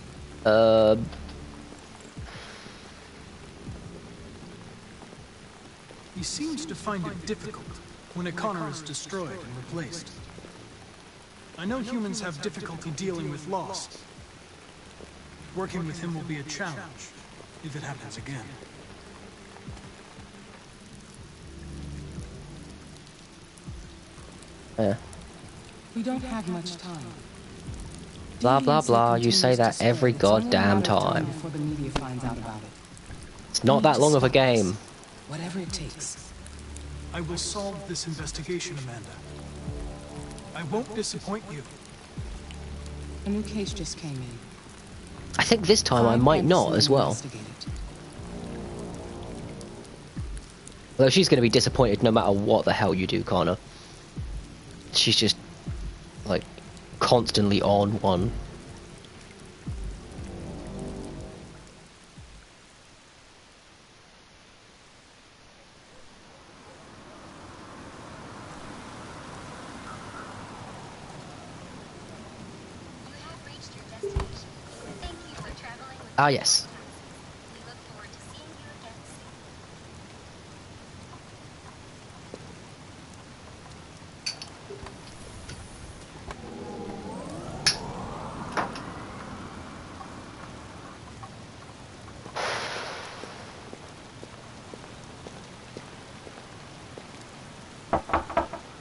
He seems to find it difficult when a Connor is destroyed and replaced. I know humans have difficulty dealing with loss. Working with him will be a challenge, if it happens again. Yeah. We don't have much time. Blah blah blah, you say that every goddamn time. Before the media finds out about it. It's not that long of a game. Whatever it takes. I will solve this investigation, Amanda. I won't disappoint you. A new case just came in. I think this time I might not as well. Although she's going to be disappointed no matter what the hell you do, Connor. She's just, like, constantly on one. Ah, yes.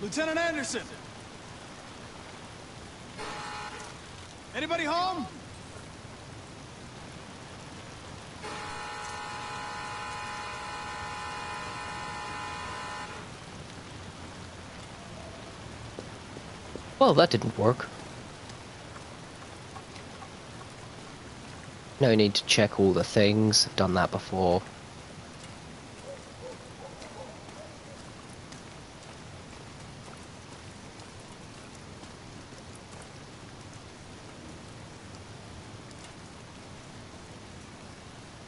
Lieutenant Anderson! Anybody home? Well, that didn't work. No need to check all the things. I've done that before.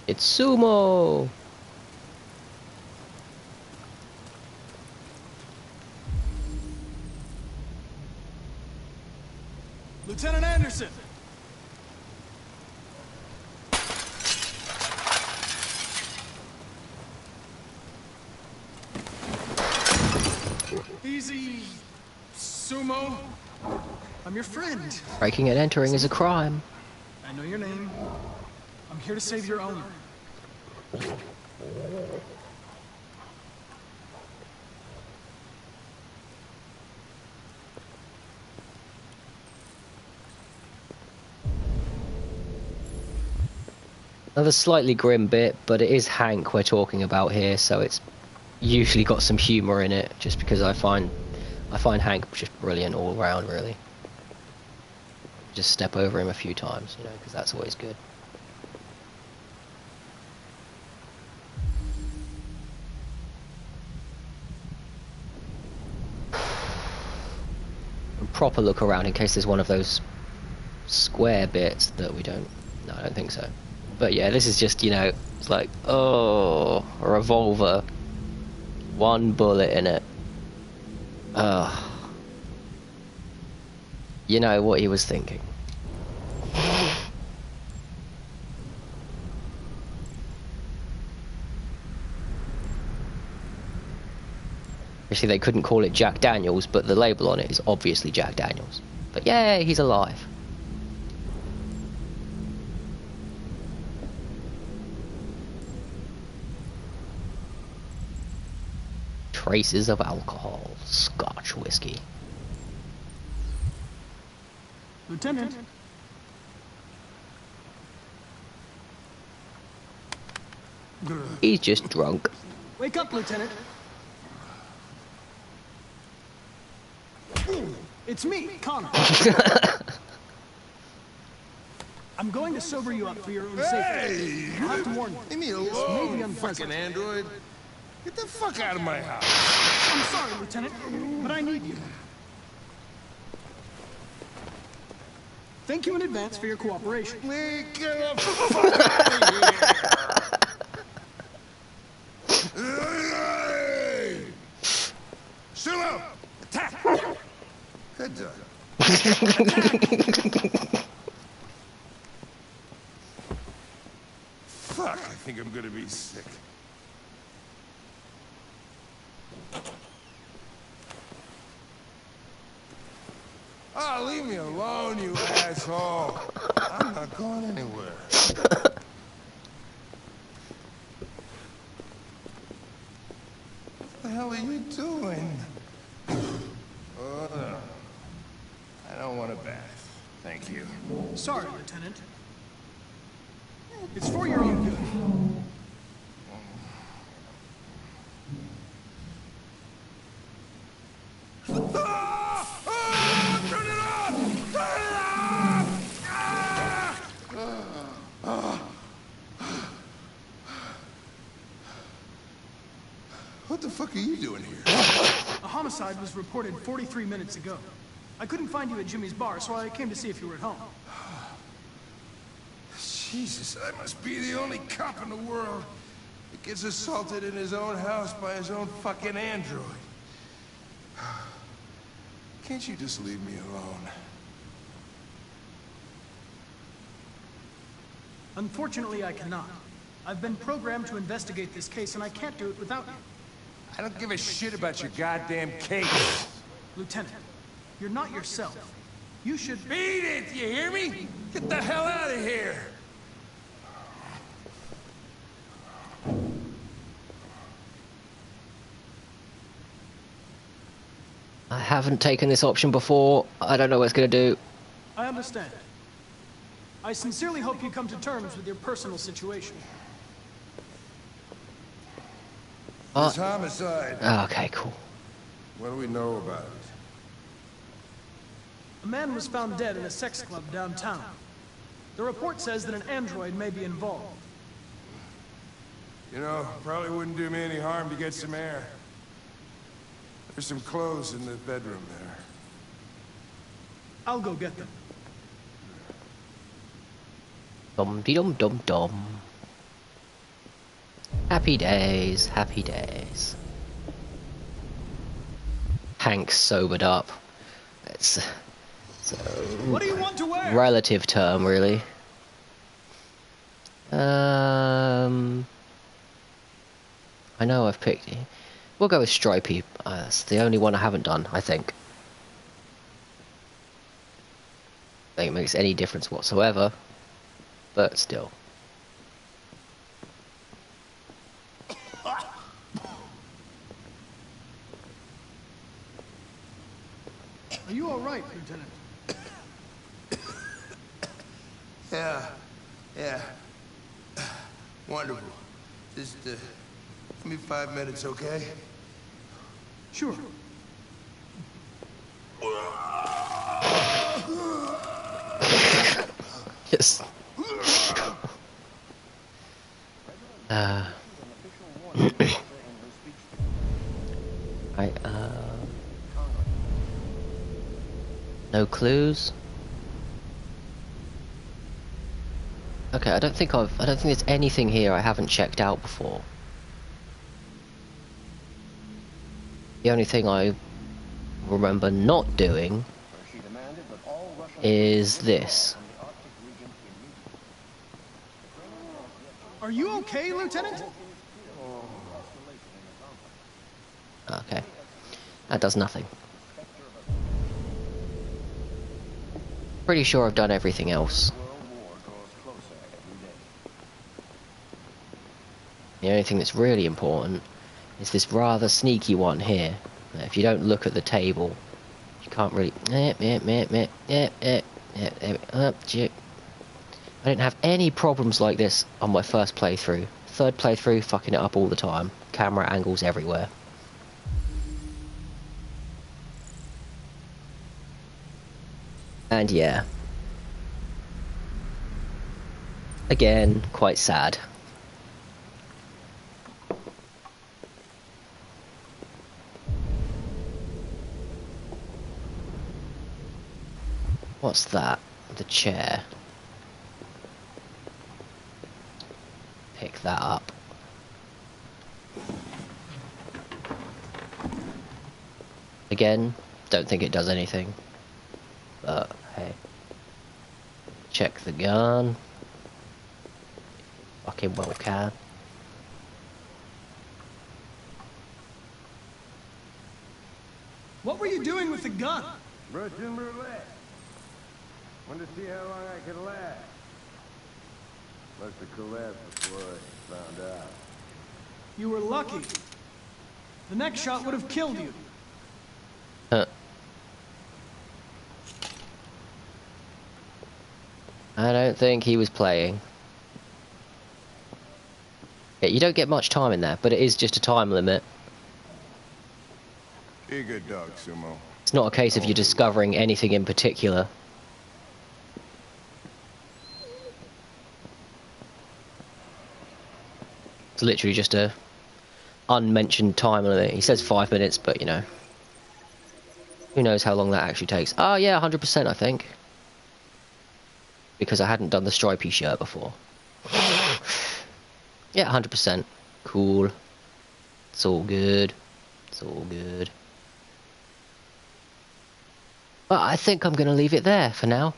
It's Sumo! Lieutenant Anderson! Easy, Sumo. I'm your friend. Breaking and entering is a crime. I know your name. I'm here to save your owner. Another slightly grim bit, but it is Hank we're talking about here, so it's usually got some humour in it, just because I find Hank just brilliant all round, really. Just step over him a few times, you know, because that's always good. A proper look around in case there's one of those square bits that we don't... No, I don't think so. But yeah, this is just, you know, it's like, oh, a revolver. One bullet in it. Ugh. You know what he was thinking. Actually, they couldn't call it Jack Daniels, but the label on it is obviously Jack Daniels. But yay, he's alive. Traces of alcohol. Scotch whiskey. Lieutenant. He's just drunk. Wake up, Lieutenant. It's me, Connor. I'm going to sober you up for your own safety. I have to warn you. Leave me This may be alone, unpleasant. fucking android. Get the fuck out of my house. I'm sorry, Lieutenant, but I need you. Thank you in advance for your cooperation. Get the fuck out of here! Sumo! Attack! Good job. Fuck, I think I'm gonna be sick. Oh, leave me alone, you asshole. I'm not going anywhere. What the hell are you doing? sorry, Lieutenant. It's for your own good. What the fuck are you doing here? A homicide was reported 43 minutes ago. I couldn't find you at Jimmy's bar, so I came to see if you were at home. Jesus, I must be the only cop in the world that gets assaulted in his own house by his own fucking android. Can't you just leave me alone? Unfortunately, I cannot. I've been programmed to investigate this case, and I can't do it without you. I don't give a shit about your goddamn case. Lieutenant, you're not yourself. You should... Beat it, you hear me? Get the hell out of here! I haven't taken this option before. I don't know what it's going to do. I understand. I sincerely hope you come to terms with your personal situation. This homicide. Okay, cool. What do we know about it? A man was found dead in a sex club downtown. The report says that an android may be involved. You know, probably wouldn't do me any harm to get some air. There's some clothes in the bedroom there. I'll go get them. Dum-de-dum-dum-dum. Happy days, happy days. Hank's sobered up. It's a what do you want to wear? Relative term, really. I know I've picked... We'll go with stripy. That's the only one I haven't done, I think. I think it makes any difference whatsoever. But still. Are you all right, Lieutenant? Yeah. Wonderful. Just, give me 5 minutes, okay? Sure. Yes. Right, no clues. Okay, I don't think there's anything here I haven't checked out before. The only thing I remember not doing is this. Are you okay, Lieutenant? Okay. That does nothing. Pretty sure I've done everything else. The only thing that's really important is this rather sneaky one here. If you don't look at the table, you can't really... I didn't have any problems like this on my first playthrough. Third playthrough, fucking it up all the time. Camera angles everywhere. And yeah. Again, quite sad. What's that? The chair. Pick that up. Again, don't think it does anything. But, hey. Check the gun. Fucking well can. What were you doing with the gun? Russian roulette. Wanted to see how long I could last. Must have collapsed before I found out. You were lucky. The next shot would have killed you. I don't think he was playing. Yeah, you don't get much time in there, but it is just a time limit. Be a good dog, Sumo. It's not a case of you discovering anything in particular. It's literally just a unmentioned time limit. He says 5 minutes, but you know, who knows how long that actually takes. Oh yeah, 100% I think. Because I hadn't done the stripy shirt before. Yeah, 100%. Cool. It's all good. It's all good. But I think I'm going to leave it there for now.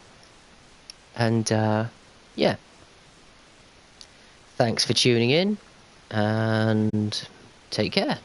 And, yeah. Thanks for tuning in. And take care.